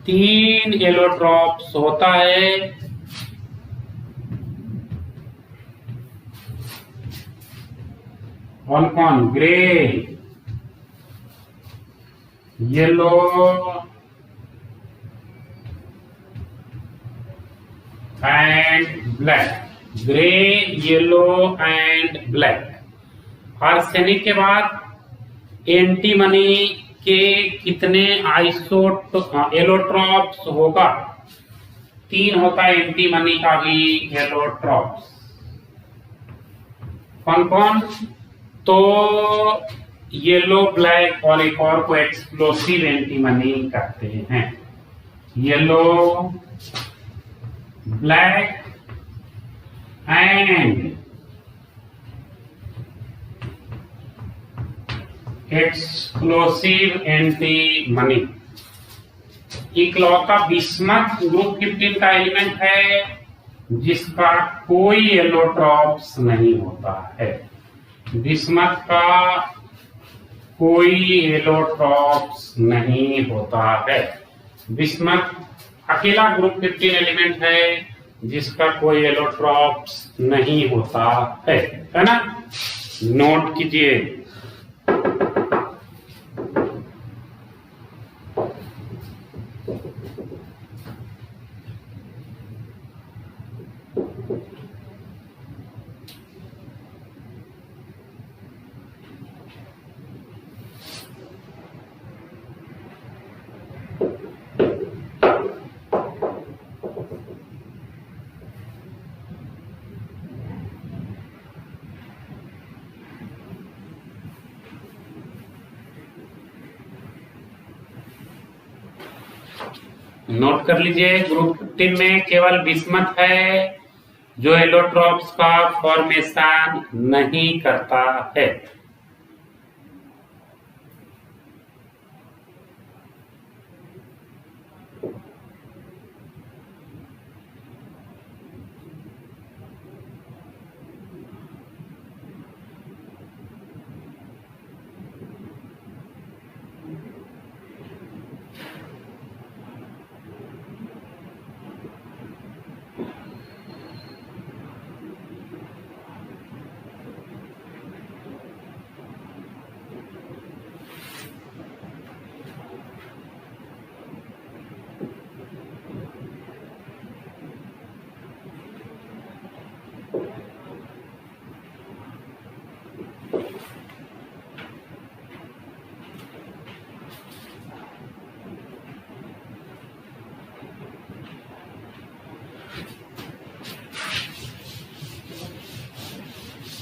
3 एलोट्रॉप्स होता है। कौन कौन? Grey, yellow, and black. Grey, yellow and black. Arsenic के बाद एंटीमनी के कितने एलोट्रॉप्स होगा? 3 होता है एंटीमनी का भी एलोट्रॉप्स। कौन कौन? तो येलो, ब्लैक और एक और को एक्सप्लोसिव एंटीमनी कहते हैं। Yellow, black and explosive antimony. इकलौता बिस्मथ ग्रुप 15 का एलिमेंट है जिसका कोई एलोट्रॉप्स नहीं होता है। बिस्मथ का कोई एलोट्रॉप्स नहीं होता है। बिस्मथ अकेला ग्रुप 15 एलिमेंट है जिसका कोई एलोट्रॉप्स नहीं होता है ना? नोट कीजिए। नोट कर लीजिए, ग्रुप 15 में केवल बिस्मथ है जो एलोट्रॉप्स का फॉर्मेशन नहीं करता है।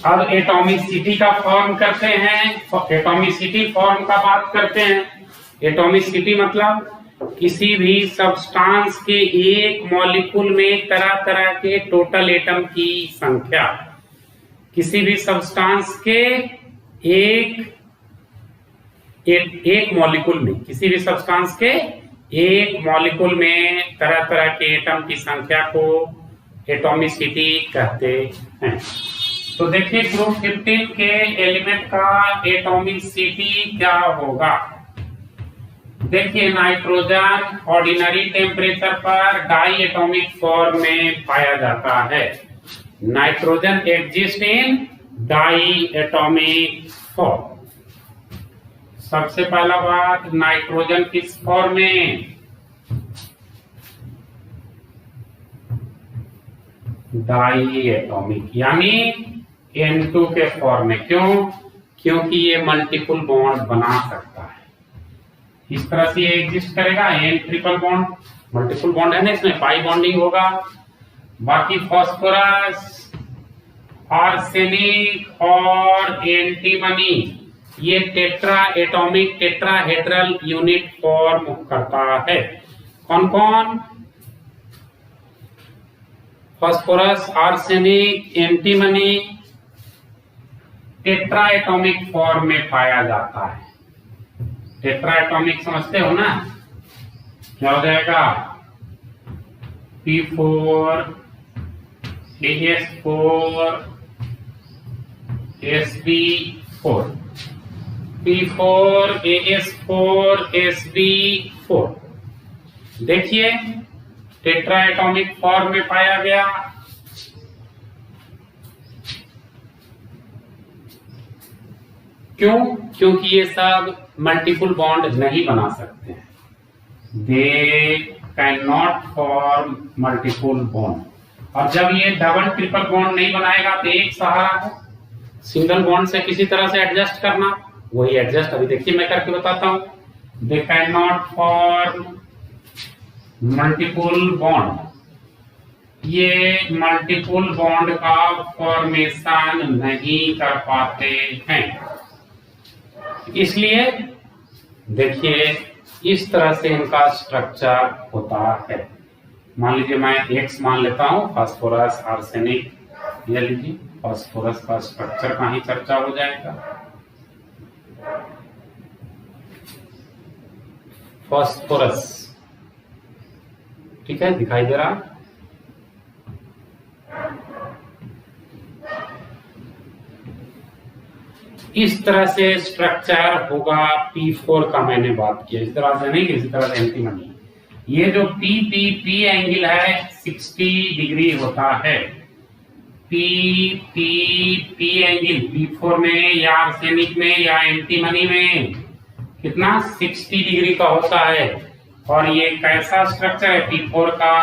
अब एटॉमिसिटी का फॉर्म करते हैं। एटॉमिसिटी फॉर्म का बात करते हैं। एटॉमिसिटी मतलब किसी भी सब्सटेंस के एक मॉलिक्यूल में तरह तरह के टोटल एटम की संख्या। किसी भी सब्सटेंस के एक मॉलिक्यूल में, किसी भी सब्सटेंस के एक मॉलिक्यूल में तरह तरह के एटम की संख्या को एटॉमिसिटी कहते हैं। तो देखिए ग्रुप 15 के एलिमेंट का एटॉमिसिटी क्या होगा। देखिए नाइट्रोजन ऑर्डिनरी टेम्परेचर पर डाई एटॉमिक फॉर्म में पाया जाता है। Nitrogen exist in diatomic form. सबसे पहला बात, नाइट्रोजन किस फॉर्म में? डाई एटॉमिक यानी N2 के फॉर्म में। क्यों? क्योंकि ये मल्टीपल बॉन्ड बना सकता है। इस तरह से ये एग्जिस्ट करेगा। N triple bond, multiple bond है ना, इसमें पाई बॉन्डिंग होगा। बाकी फास्फोरस, आर्सेनिक और एंटीमनी ये tetra atomic tetrahedral unit form करता है। कौन कौन? Phosphorus, arsenic, antimony tetra atomic form में पाया जाता है। टेट्रा एटॉमिक समझते हो ना? क्या हो जाएगा? P4 AS4 Sb4, P4 AS4 Sb4। देखिए टेट्रा एटॉमिक फॉर्म में पाया गया। क्यों? क्योंकि ये सब मल्टीपल बॉन्ड नहीं बना सकते हैं। They can not form multiple bond. और जब ये डबल ट्रिपल बॉन्ड नहीं बनाएगा तो एक सहारा है सिंगल बॉन्ड से किसी तरह से एडजस्ट करना, वही एडजस्ट अभी देखिए मैं करके बताता हूं। They can not form multiple bond, ये मल्टीपल बॉन्ड का फॉर्मेशन नहीं कर पाते हैं। इसलिए देखिए इस तरह से इनका स्ट्रक्चर होता है। मान लीजिए मैं X मान लेता हूं, फास्फोरस आर्सेनिक ले लीजिए। फास्फोरस का स्ट्रक्चर का ही चर्चा हो जाएगा। फास्फोरस, ठीक है, दिखाई दे रहा। इस तरह से स्ट्रक्चर होगा P4 का, मैंने बात किया इस तरह से नहीं कि इसी तरह से एंटीमनी। ये जो P एंगल है 60 डिग्री होता है। P एंगल P4 में या आर्सेनिक में या एंटीमनी में कितना 60 डिग्री का होता है। और ये कैसा स्ट्रक्चर है, P4 का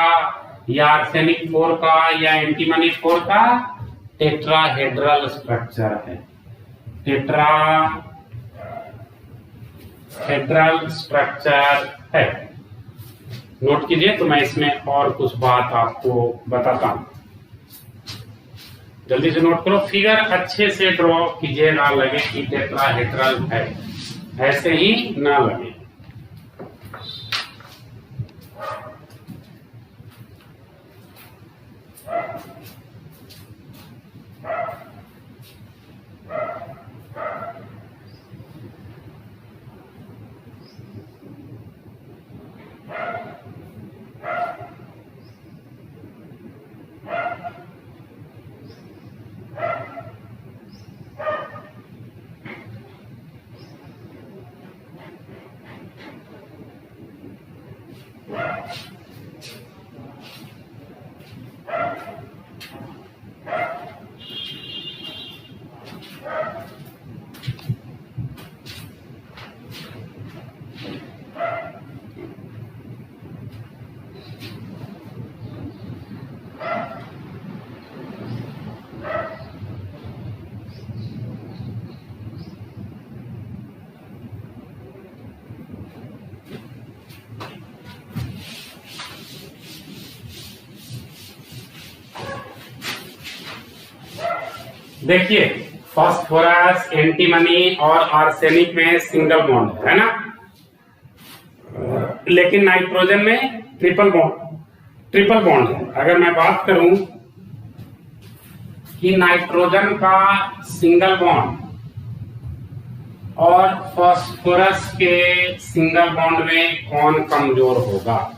या आर्सेनिक 4 का या एंटीमनी 4 का? टेट्राहेड्रल स्ट्रक्चर है, टेट्राहेड्रल स्ट्रक्चर है। नोट कीजिए। तो मैं इसमें और कुछ बात आपको बताता हूं, जल्दी से नोट करो। फिगर अच्छे से ड्रॉ कीजिए, ना लगे कि टेट्राहेड्रल है, ऐसे ही ना लगे। देखिए फास्फोरस, एंटीमनी और आर्सेनिक में सिंगल बॉन्ड है ना, लेकिन नाइट्रोजन में ट्रिपल बॉन्ड है। अगर मैं बात करूं कि नाइट्रोजन का सिंगल बॉन्ड और फास्फोरस के सिंगल बॉन्ड में कौन कमजोर होगा,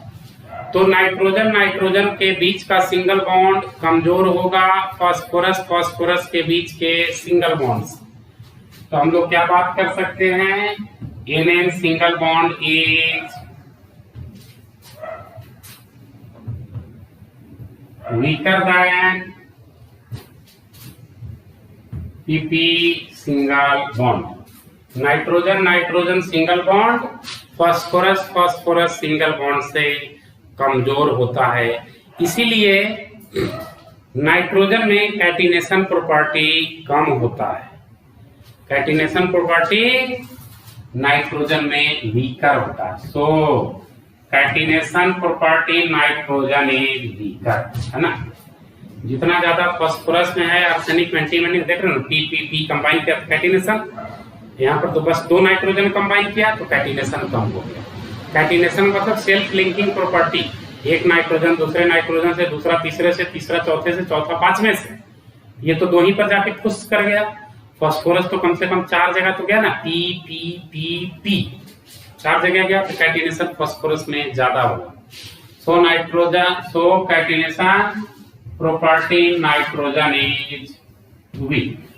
तो नाइट्रोजन के बीच का सिंगल बॉन्ड कमजोर होगा फास्फोरस के बीच के सिंगल बॉन्ड्स। तो हम लोग क्या बात कर सकते हैं, NN single bond is weaker then PP single bond. Nitrogen single bond phosphorus single bond से कमजोर होता है। इसीलिए नाइट्रोजन में कैटिनेशन प्रॉपर्टी कम होता है। कैटिनेशन प्रॉपर्टी नाइट्रोजन में वीकर होता है। So catenation property nitrogen is weaker, है ना। जितना ज्यादा फास्फोरस में है, आर्सेनिक में, एंटीमनी देख रहे हो ना, P कंबाइन किया कैटिनेशन, यहाँ पर तो बस 2 नाइट्रोजन कंबाइन किया तो कैटिनेशन कम हो गया। कैटिनेशन मतलब सेल्फ लिंकिंग प्रॉपर्टी, एक नाइट्रोजन दूसरे नाइट्रोजन से, दूसरा तीसरे से, तीसरा चौथे से, चौथा पांचवें से। ये तो 2 ही पर जाके फुस कर गया। फास्फोरस तो कम से कम 4 जगह तो गया ना, P 4 जगह गया, तो कैटिनेशन फास्फोरस में ज्यादा होगा। So catenation property nitrogen is weak.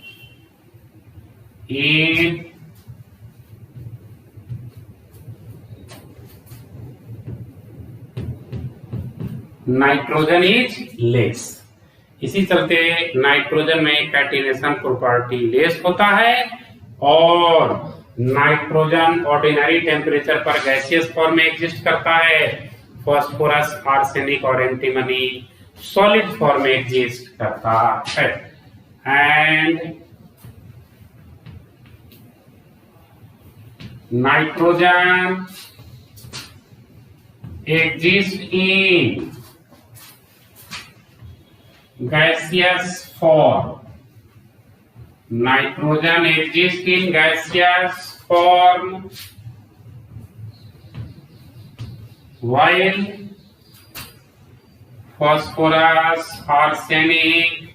Nitrogen is less. इसी चलते नाइट्रोजन में कैटिनेशन प्रॉपर्टी लेस होता है और नाइट्रोजन ऑर्डिनरी टेम्परेचर पर गैसियस फॉर्म में एग्जिस्ट करता है। फास्फोरस, आर्सेनिक और एंटीमनी सॉलिड फॉर्म में एग्जिस्ट करता है। And nitrogen exists in gaseous form. Nitrogen exists in gaseous form while phosphorus, arsenic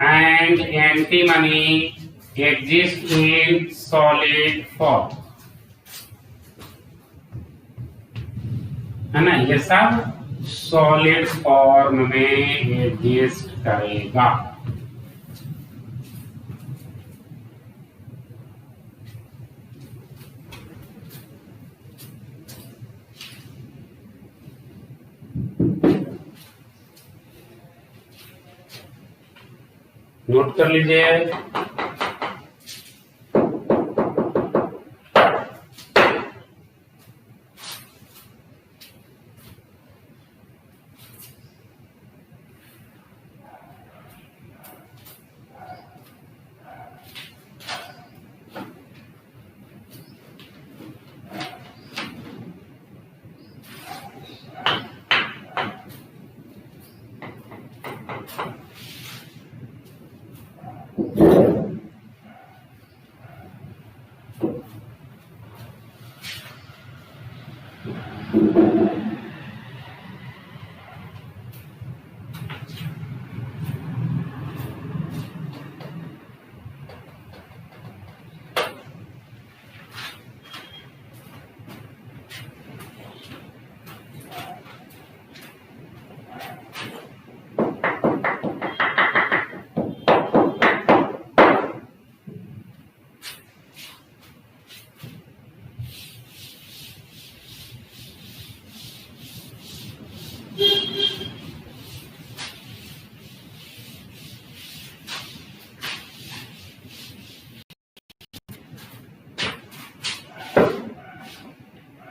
and antimony exist in solid form. है ना, ये सब सॉलिड फॉर्म में एग्जिस्ट करेगा। नोट कर लीजिए।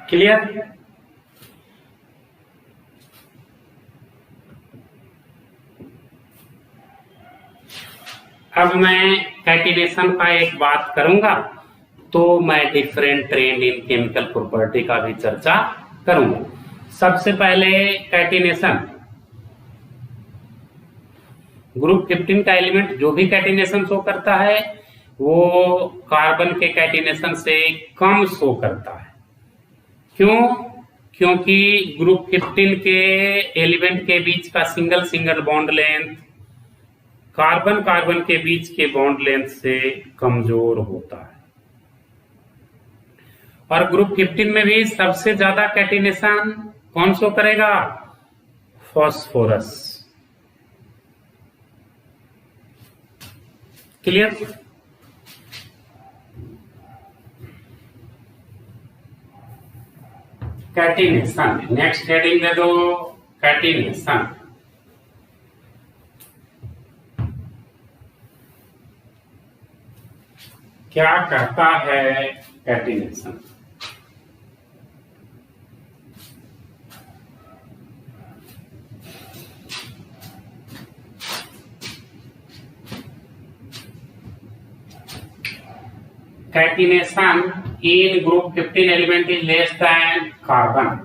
क्लियर? अब मैं कैटिनेशन का एक बात करूंगा, तो मैं डिफरेंट ट्रेंड इन केमिकल प्रॉपर्टी का भी चर्चा करूंगा। सबसे पहले कैटिनेशन, ग्रुप 15 का एलिमेंट जो भी कैटिनेशन शो करता है वो कार्बन के कैटिनेशन से कम शो करता है। क्यों? क्योंकि ग्रुप 15 के एलिमेंट के बीच का single bond length carbon carbon के बीच के बॉन्ड लेंथ से कमजोर होता है। और ग्रुप 15 में भी सबसे ज्यादा कैटिनेशन कौन शो करेगा? Phosphorus. Clear? Catenation, next heading दे दो, कैटिनेशन। क्या कहता है catenation? Catenation in group 15 element is less than carbon.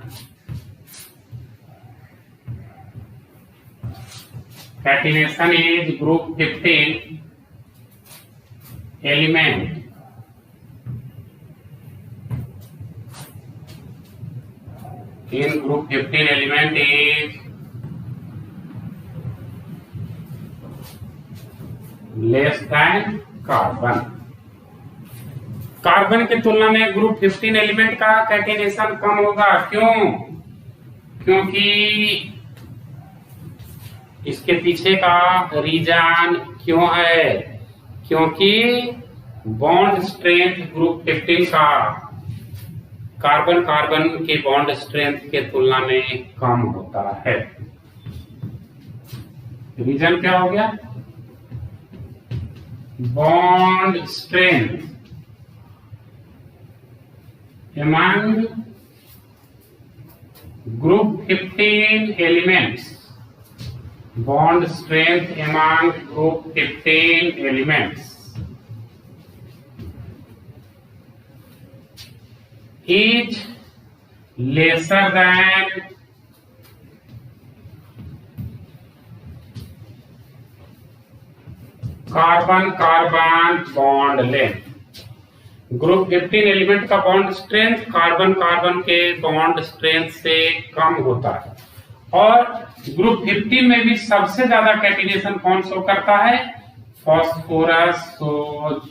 Catenation is group 15 element in group 15 element is less than carbon. Carbon की तुलना में ग्रुप 15 एलिमेंट का कैटिनेशन कम होगा। क्यों? क्योंकि इसके पीछे का रीजन क्यों है? क्योंकि बॉन्ड स्ट्रेंथ ग्रुप 15 का कार्बन कार्बन के बॉन्ड स्ट्रेंथ के तुलना में कम होता है। रीजन क्या हो गया? Bond strength among group 15 elements, bond strength among group 15 elements is lesser than carbon carbon bond length. Group 15 element का बॉन्ड स्ट्रेंथ कार्बन कार्बन के बॉन्ड स्ट्रेंथ से कम होता है। और ग्रुप 15 में भी सबसे ज्यादा कैटिनेशन कौन शो करता है? Phosphorus shows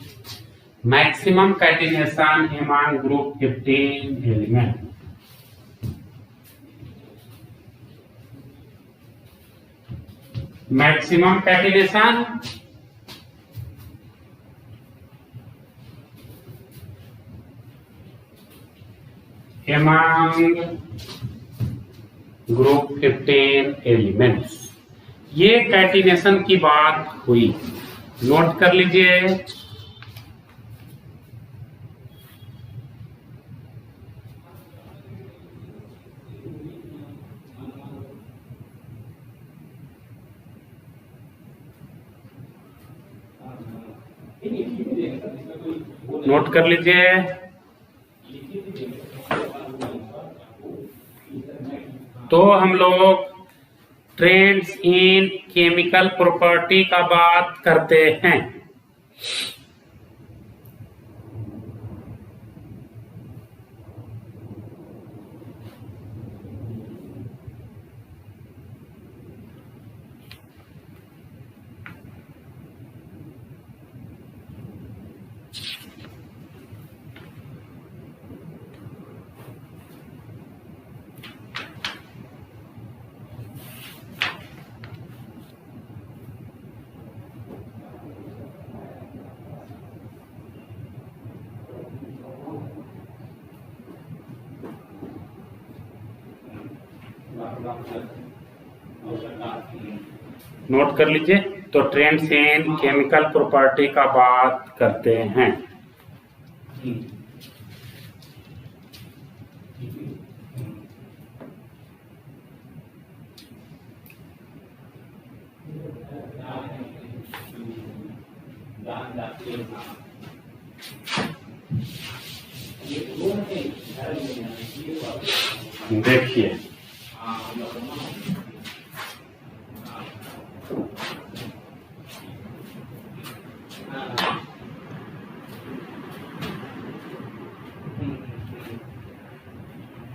maximum catenation among group 15 element. Maximum catenation among group 15 elements. ये कैटिनेशन की बात हुई, नोट कर लीजिए। नोट कर लीजिए। तो हम लोग ट्रेंड्स इन केमिकल प्रॉपर्टी का बात करते हैं। नोट कर लीजिए। तो ट्रेंड्स इन केमिकल प्रॉपर्टी का बात करते हैं। देखिए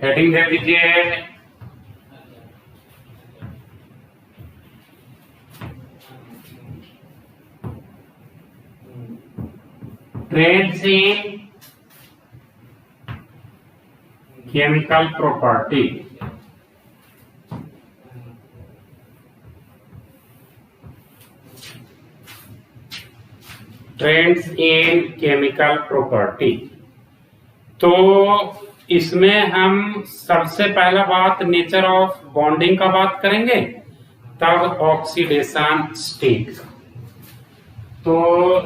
हेडिंग दे दीजिए। Trends in chemical property. Trends in chemical property. तो इसमें हम सबसे पहला बात नेचर ऑफ बॉन्डिंग का बात करेंगे, तब ऑक्सीडेशन स्टेट। तो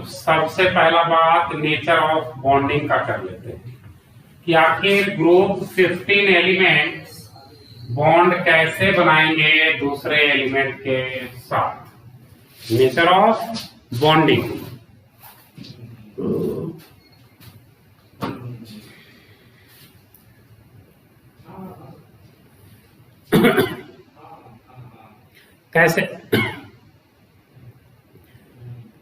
सबसे पहला बात नेचर ऑफ बॉन्डिंग का कर लेते हैं कि आखिर ग्रुप 15 एलिमेंट्स बॉन्ड कैसे बनाएंगे दूसरे एलिमेंट के साथ। Nature of bonding.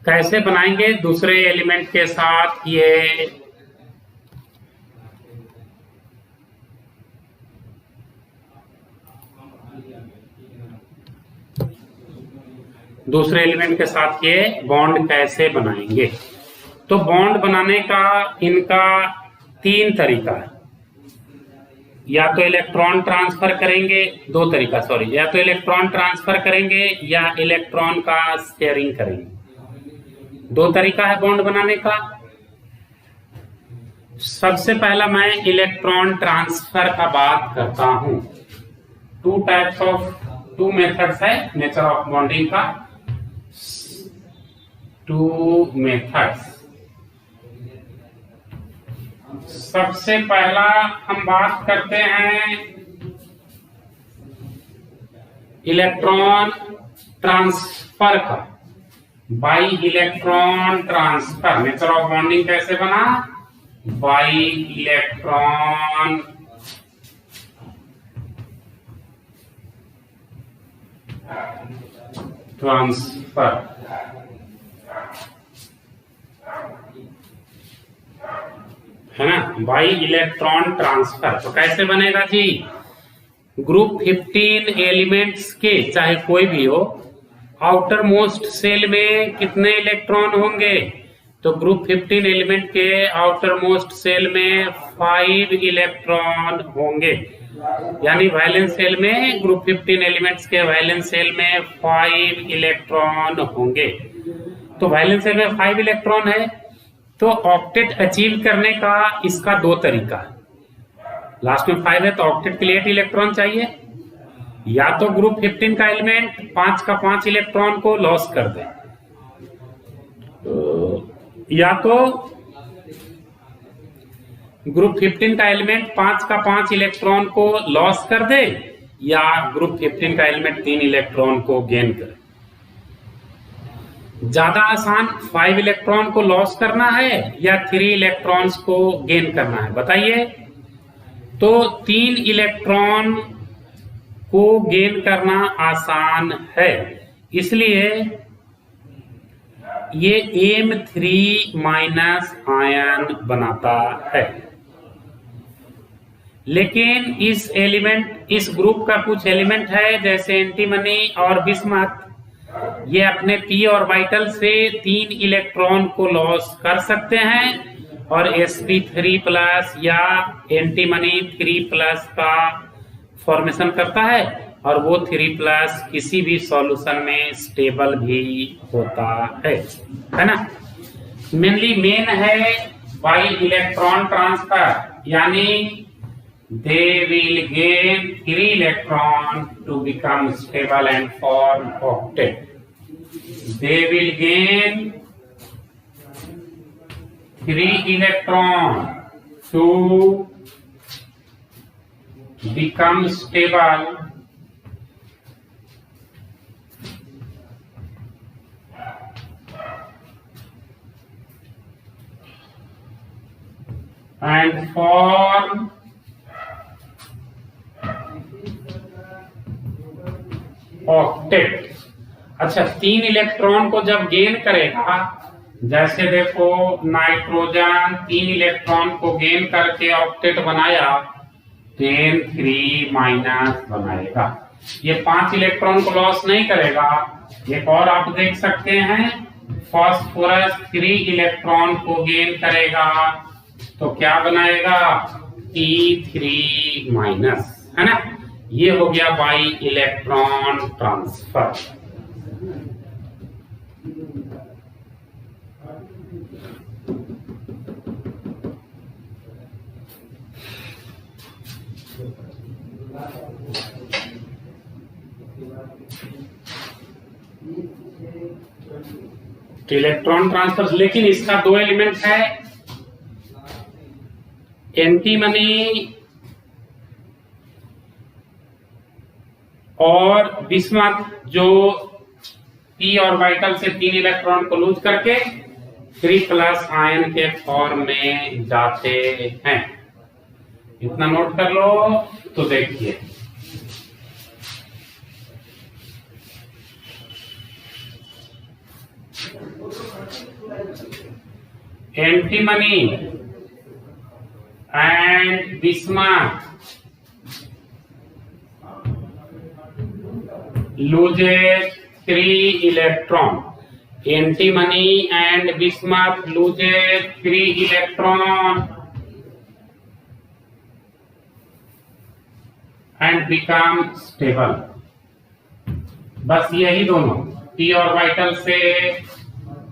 कैसे बनाएंगे दूसरे एलिमेंट के साथ ये दूसरे एलिमेंट के साथ ये बॉन्ड कैसे बनाएंगे। तो बॉन्ड बनाने का इनका 3 तरीका है। या तो इलेक्ट्रॉन ट्रांसफर करेंगे, 2 तरीका सॉरी, या तो इलेक्ट्रॉन ट्रांसफर करेंगे या इलेक्ट्रॉन का शेयरिंग करेंगे। 2 तरीका है बॉन्ड बनाने का। सबसे पहला मैं इलेक्ट्रॉन ट्रांसफर का बात करता हूं। 2 मेथड्स है नेचर ऑफ बॉन्डिंग का। 2 मेथड्स। सबसे पहला हम बात करते हैं इलेक्ट्रॉन ट्रांसफर का। By electron transfer nature of bonding कैसे बना? By electron transfer. है ना, बाई इलेक्ट्रॉन ट्रांसफर। तो कैसे बनेगा जी? ग्रुप 15 एलिमेंट्स के, चाहे कोई भी हो, आउटर मोस्ट सेल में कितने इलेक्ट्रॉन होंगे? तो ग्रुप 15 एलिमेंट के आउटर मोस्ट सेल में 5 इलेक्ट्रॉन होंगे। यानी वैलेंस सेल में, ग्रुप 15 एलिमेंट्स के वैलेंस सेल में 5 इलेक्ट्रॉन होंगे। तो वैलेंस सेल में 5 इलेक्ट्रॉन है, तो ऑक्टेट अचीव करने का इसका दो तरीका है। लास्ट में 5 है तो ऑक्टेट के लिए 8 इलेक्ट्रॉन चाहिए। या तो ग्रुप 15 का एलिमेंट 5 का 5 इलेक्ट्रॉन को लॉस कर दे, या तो ग्रुप 15 का एलिमेंट 5 का 5 इलेक्ट्रॉन को लॉस कर दे, या ग्रुप 15 का एलिमेंट 3 इलेक्ट्रॉन को गेन करे। ज्यादा आसान 5 इलेक्ट्रॉन को लॉस करना है या 3 इलेक्ट्रॉन्स को गेन करना है, बताइए? तो 3 इलेक्ट्रॉन को गेन करना आसान है, इसलिए ये M3 माइनस आयन बनाता है। लेकिन इस एलिमेंट, इस ग्रुप का कुछ एलिमेंट है जैसे एंटीमनी और बिस्मथ, ये अपने p ऑर्बिटल से 3 इलेक्ट्रॉन को लॉस कर सकते हैं और sp3 प्लस या एंटीमनी 3 प्लस का फॉर्मेशन करता है, और वो 3 प्लस किसी भी सॉल्यूशन में स्टेबल भी होता है ना। मेनली मेन है बाई इलेक्ट्रॉन ट्रांसफर, यानी they will gain 3 electron to become stable and form octet. They will gain 3 electron to become stable and form octet. अच्छा, 3 इलेक्ट्रॉन को जब गेन करेगा, जैसे देखो नाइट्रोजन 3 इलेक्ट्रॉन को गेन करके ऑक्टेट बनाया, 10 3 बनाएगा। ये 5 इलेक्ट्रॉन को लॉस नहीं करेगा। एक और आप देख सकते हैं, फास्फोरस 3 इलेक्ट्रॉन को गेन करेगा तो क्या बनाएगा? T3 है ना। ये हो गया by electron transfer. Electron transfer, लेकिन इसका 2 एलिमेंट है, एंटीमनी और बिस्मथ, जो p ऑर्बिटल से 3 इलेक्ट्रॉन को लूज करके 3 प्लस आयन के फॉर्म में जाते हैं। इतना नोट कर लो। तो देखिए, antimony and bismuth loses 3 electron. Antimony and bismuth loses 3 electron and become stable. बस यही दोनों, p ऑर्बिटल से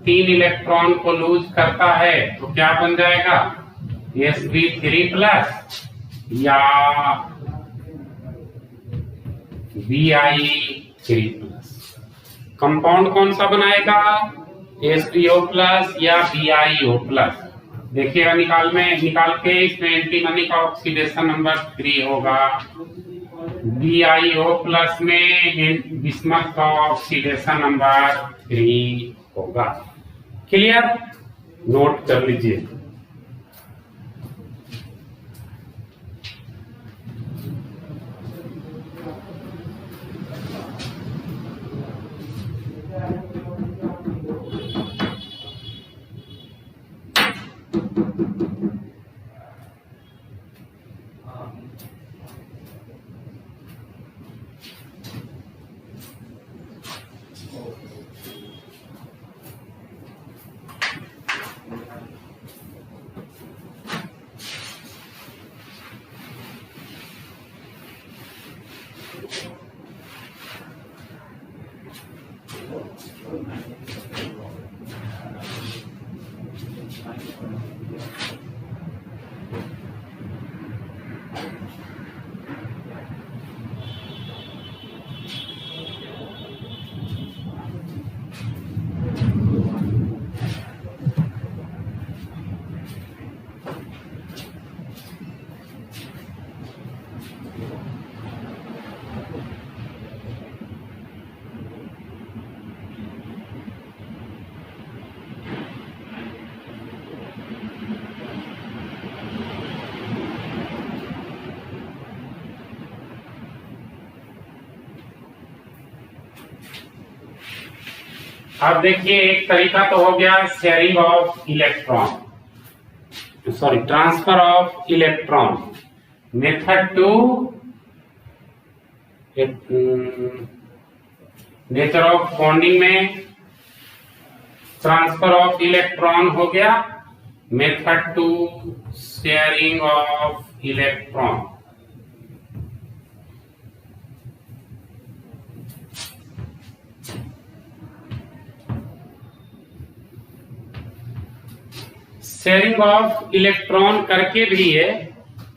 3 इलेक्ट्रॉन को लूज करता है तो क्या बन जाएगा? sp3 प्लस या Bi3 प्लस। कंपाउंड कौन सा बनाएगा? SPO प्लस या BiO प्लस। देखिएगा निकाल के इसमें एंटीमनी का ऑक्सीडेशन नंबर 3 होगा, BiO प्लस में बिस्मथ का ऑक्सीडेशन नंबर 3 होगा। क्लियर? नोट कर लीजिए। अब देखिए, एक तरीका तो हो गया sharing of electron, sorry transfer of electron. Method two nature of bonding में ट्रांसफर ऑफ इलेक्ट्रॉन हो गया। Method two sharing of electron. Sharing of electron करके भी है,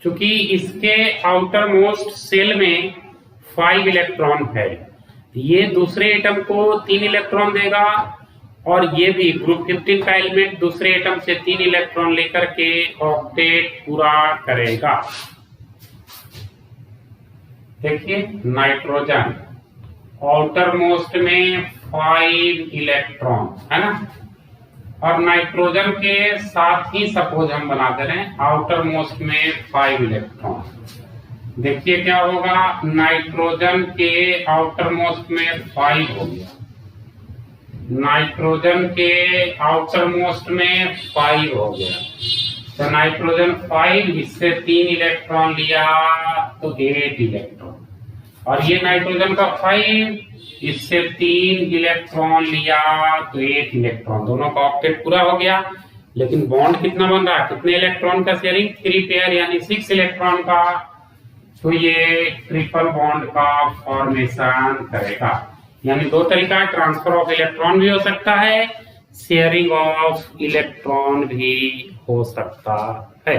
क्योंकि इसके आउटर मोस्ट सेल में 5 इलेक्ट्रॉन है, ये दूसरे एटम को 3 इलेक्ट्रॉन देगा, और ये भी ग्रुप 15 का एलिमेंट दूसरे एटम से 3 इलेक्ट्रॉन लेकर के ऑक्टेट पूरा करेगा। देखिए, नाइट्रोजन आउटर मोस्ट में 5 इलेक्ट्रॉन है ना, और नाइट्रोजन के साथ ही सपोज हम बना दे रहे हैं आउटर मोस्ट में 5 इलेक्ट्रॉन। देखिए क्या होगा, नाइट्रोजन के आउटर मोस्ट में 5 हो गया, नाइट्रोजन के आउटर मोस्ट में 5 हो गया, तो नाइट्रोजन 5, इससे 3 इलेक्ट्रॉन लिया तो 8 इलेक्ट्रॉन, और ये नाइट्रोजन का 5, इससे 3 इलेक्ट्रॉन लिया तो 8 इलेक्ट्रॉन, दोनों का ऑक्टेट पूरा हो गया। लेकिन बॉन्ड कितना बन रहा है, कितने इलेक्ट्रॉन का शेयरिंग, 3 पेयर यानी 6 इलेक्ट्रॉन का, तो ये ट्रिपल बॉन्ड का फॉर्मेशन करेगा। यानी 2 तरीका है, ट्रांसफर ऑफ इलेक्ट्रॉन भी हो सकता है, शेयरिंग ऑफ इलेक्ट्रॉन भी हो सकता है।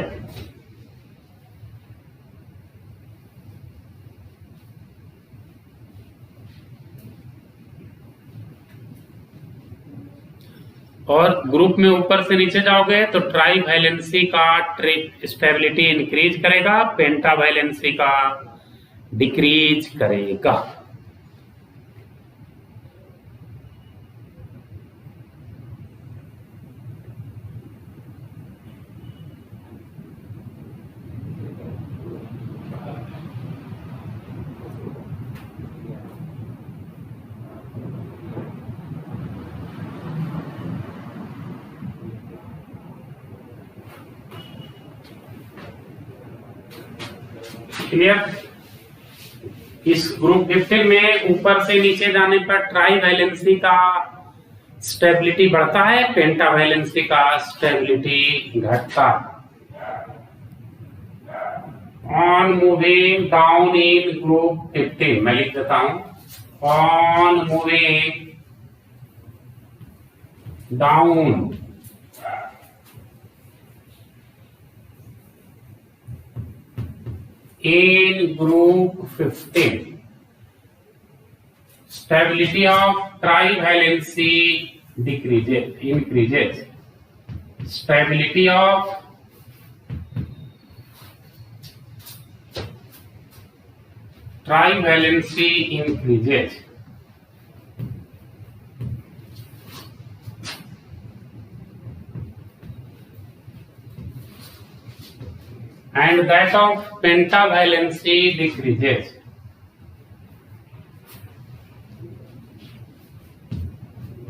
और ग्रुप में ऊपर से नीचे जाओगे तो ट्राई वैलेंसी का स्टेबिलिटी इंक्रीज करेगा, पेंटा वैलेंसी का डिक्रीज करेगा। क्लियर? इस ग्रुप 15 में ऊपर से नीचे जाने पर ट्राई वैलेंसी का स्टेबिलिटी बढ़ता है, पेंटा वैलेंसी का स्टेबिलिटी घटता है। On moving down in group 15, मैं लिख देता हूं, on moving down in group 15, stability of trivalency increases. Stability of trivalency increases. And that of pentavalency decreases.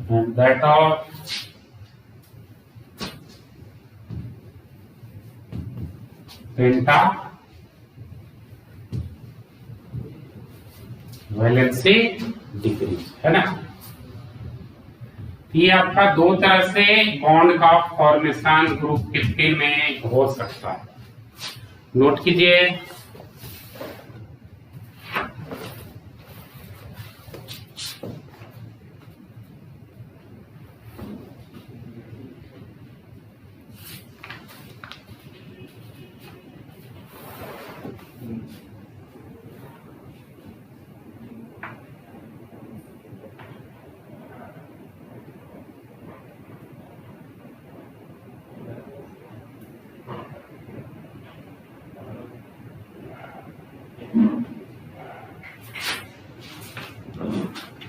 and that of pentavalency decrease, है ना। ये आपका दो तरह से बॉन्ड का फॉर्मेशन ग्रुप 50 में हो सकता है, नोट कीजिए।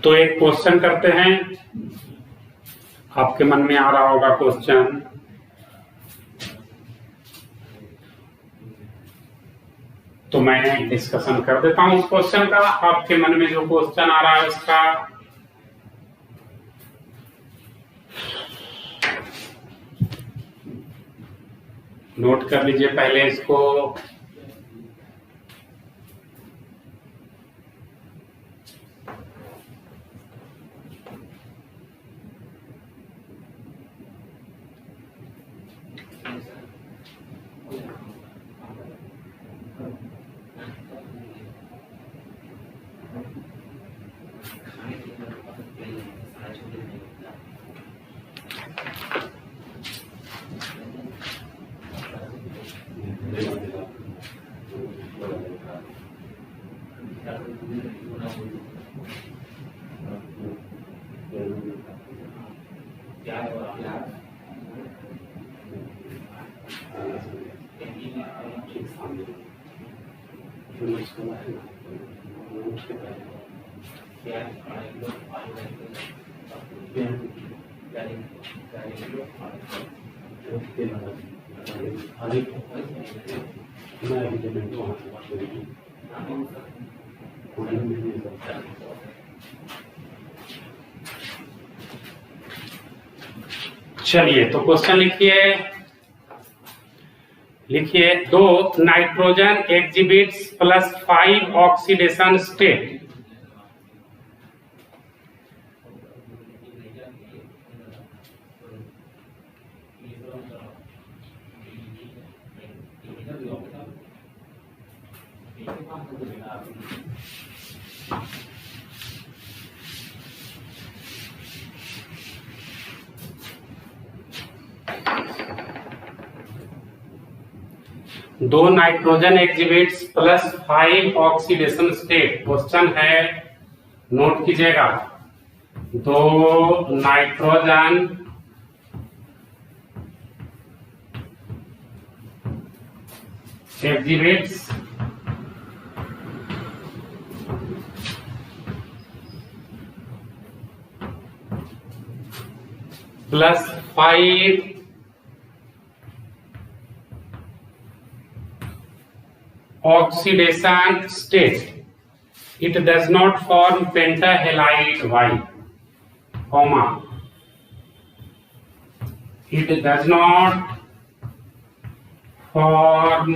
तो एक क्वेश्चन करते हैं, आपके मन में आ रहा होगा क्वेश्चन। तो मैं डिस्कशन कर देता हूं उस क्वेश्चन का। आपके मन में जो क्वेश्चन आ रहा है उसका नोट कर लीजिए पहले इसको। चलिए तो क्वेश्चन लिखिए दो नाइट्रोजन एग्जिबिट्स +5 ऑक्सीडेशन स्टेट। दो nitrogen exhibits +5 oxidation state. Question है, नोट कीजिएगा, दो nitrogen exhibits +5 oxidation state. It does not form pentahalide Y, comma. It does not form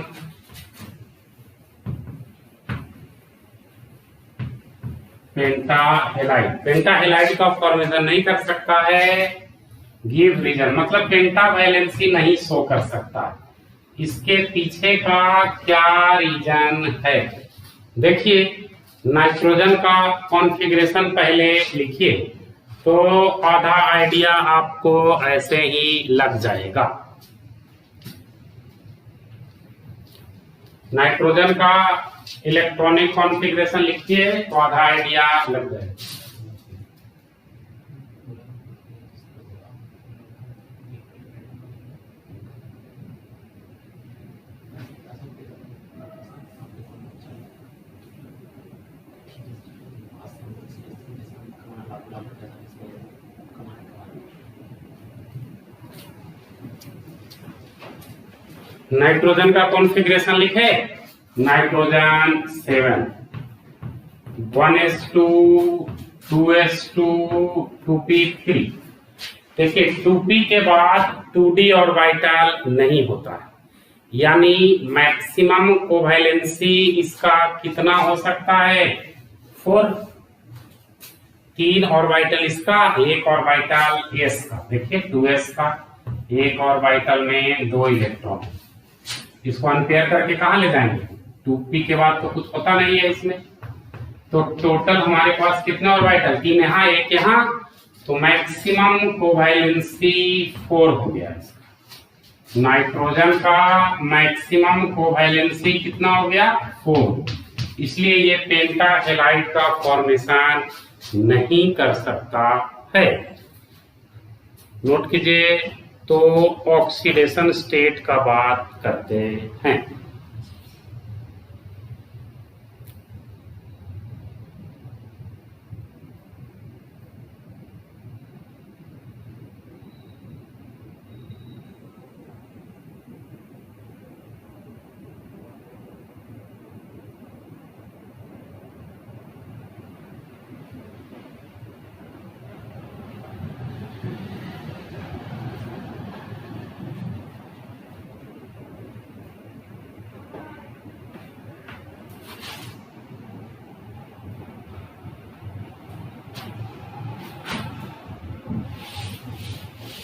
pentahalide. Pentahalide का फॉर्मेशन नहीं कर सकता है। गिव रीजन मतलब पेंटावैलेंसी नहीं शो कर सकता। इसके पीछे का क्या रीजन है? देखिए, नाइट्रोजन का कॉन्फ़िगरेशन पहले लिखिए तो आधा आइडिया आपको ऐसे ही लग जाएगा। नाइट्रोजन का इलेक्ट्रॉनिक कॉन्फ़िगरेशन लिखिए तो आधा आइडिया लग जाएगा। नाइट्रोजन का कॉन्फ़िगरेशन लिखे, नाइट्रोजन 7 1s2 2s2 2p3। देखिए 2p के बाद 2d ऑर्बिटल नहीं होता है, यानी मैक्सिमम कोवैलेंसी इसका कितना हो सकता है? 4। 3 ऑर्बिटल इसका, एक ऑर्बिटल s का। देखिए 2s का, एक ऑर्बिटल में 2 इलेक्ट्रॉन। इसको अनपेयर करके कहाँ ले जाएंगे? 2p के बाद तो कुछ होता नहीं है इसमें, तो टोटल हमारे पास कितने ऑर्बिटल? 3 यहाँ, एक यहाँ, तो मैक्सिमम कोवैलेंसी 4 हो गया इसका। नाइट्रोजन का मैक्सिमम कोवैलेंसी कितना हो गया? 4। इसलिए ये पेंटा हैलाइड का फॉर्मेशन नहीं कर सकता है। नोट कीजिए, तो ऑक्सीडेशन स्टेट का बात करते हैं।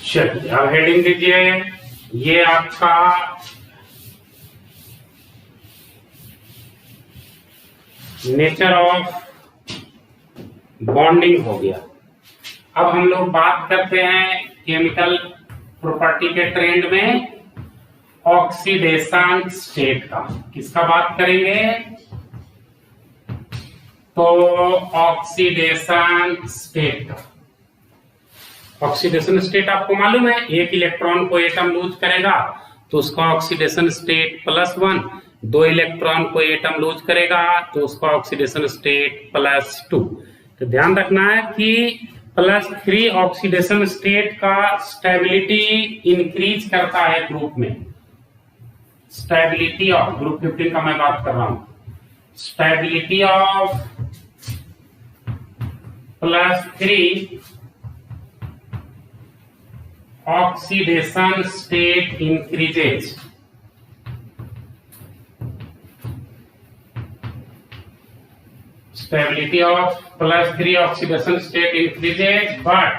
चलिए अब हेडिंग दीजिए। ये आपका नेचर ऑफ बॉन्डिंग हो गया। अब हम लोग बात करते हैं केमिकल प्रॉपर्टी के ट्रेंड में ऑक्सीडेशन स्टेट का। किसका बात करेंगे? तो ऑक्सीडेशन स्टेट का। ऑक्सीडेशन स्टेट आपको मालूम है, एक इलेक्ट्रॉन को एटम लूज करेगा तो उसका ऑक्सीडेशन स्टेट +1, 2 इलेक्ट्रॉन को एटम लूज करेगा तो उसका ऑक्सीडेशन स्टेट +2। तो ध्यान रखना है कि +3 ऑक्सीडेशन स्टेट का स्टेबिलिटी इंक्रीज करता है ग्रुप में। स्टेबिलिटी ऑफ ग्रुप 15 का मैं बात कर रहा हूं। Stability of +3 oxidation state increases. Stability of +3 oxidation state increases, but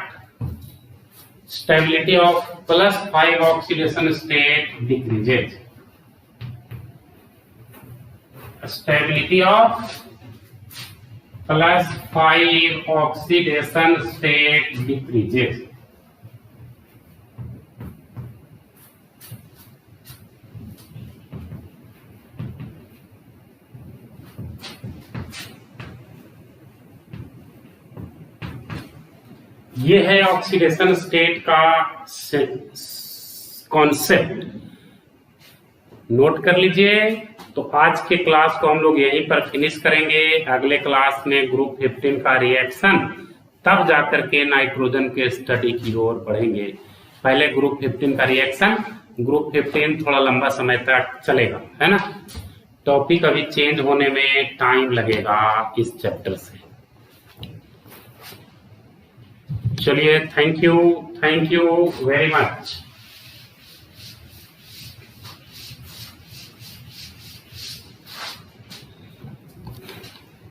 stability of +5 oxidation state decreases. Stability of +5 oxidation state decreases. ये है ऑक्सीडेशन स्टेट का कॉन्सेप्ट। नोट कर लीजिए। तो आज के क्लास को हम लोग यहीं पर फिनिश करेंगे। अगले क्लास में ग्रुप 15 का रिएक्शन, तब जाकर के नाइट्रोजन के स्टडी की ओर बढ़ेंगे। पहले ग्रुप 15 का रिएक्शन। ग्रुप 15 थोड़ा लंबा समय तक चलेगा, है ना। टॉपिक अभी चेंज होने में टाइम लगेगा इस चैप्टर से। चलिए, थैंक यू वेरी मच।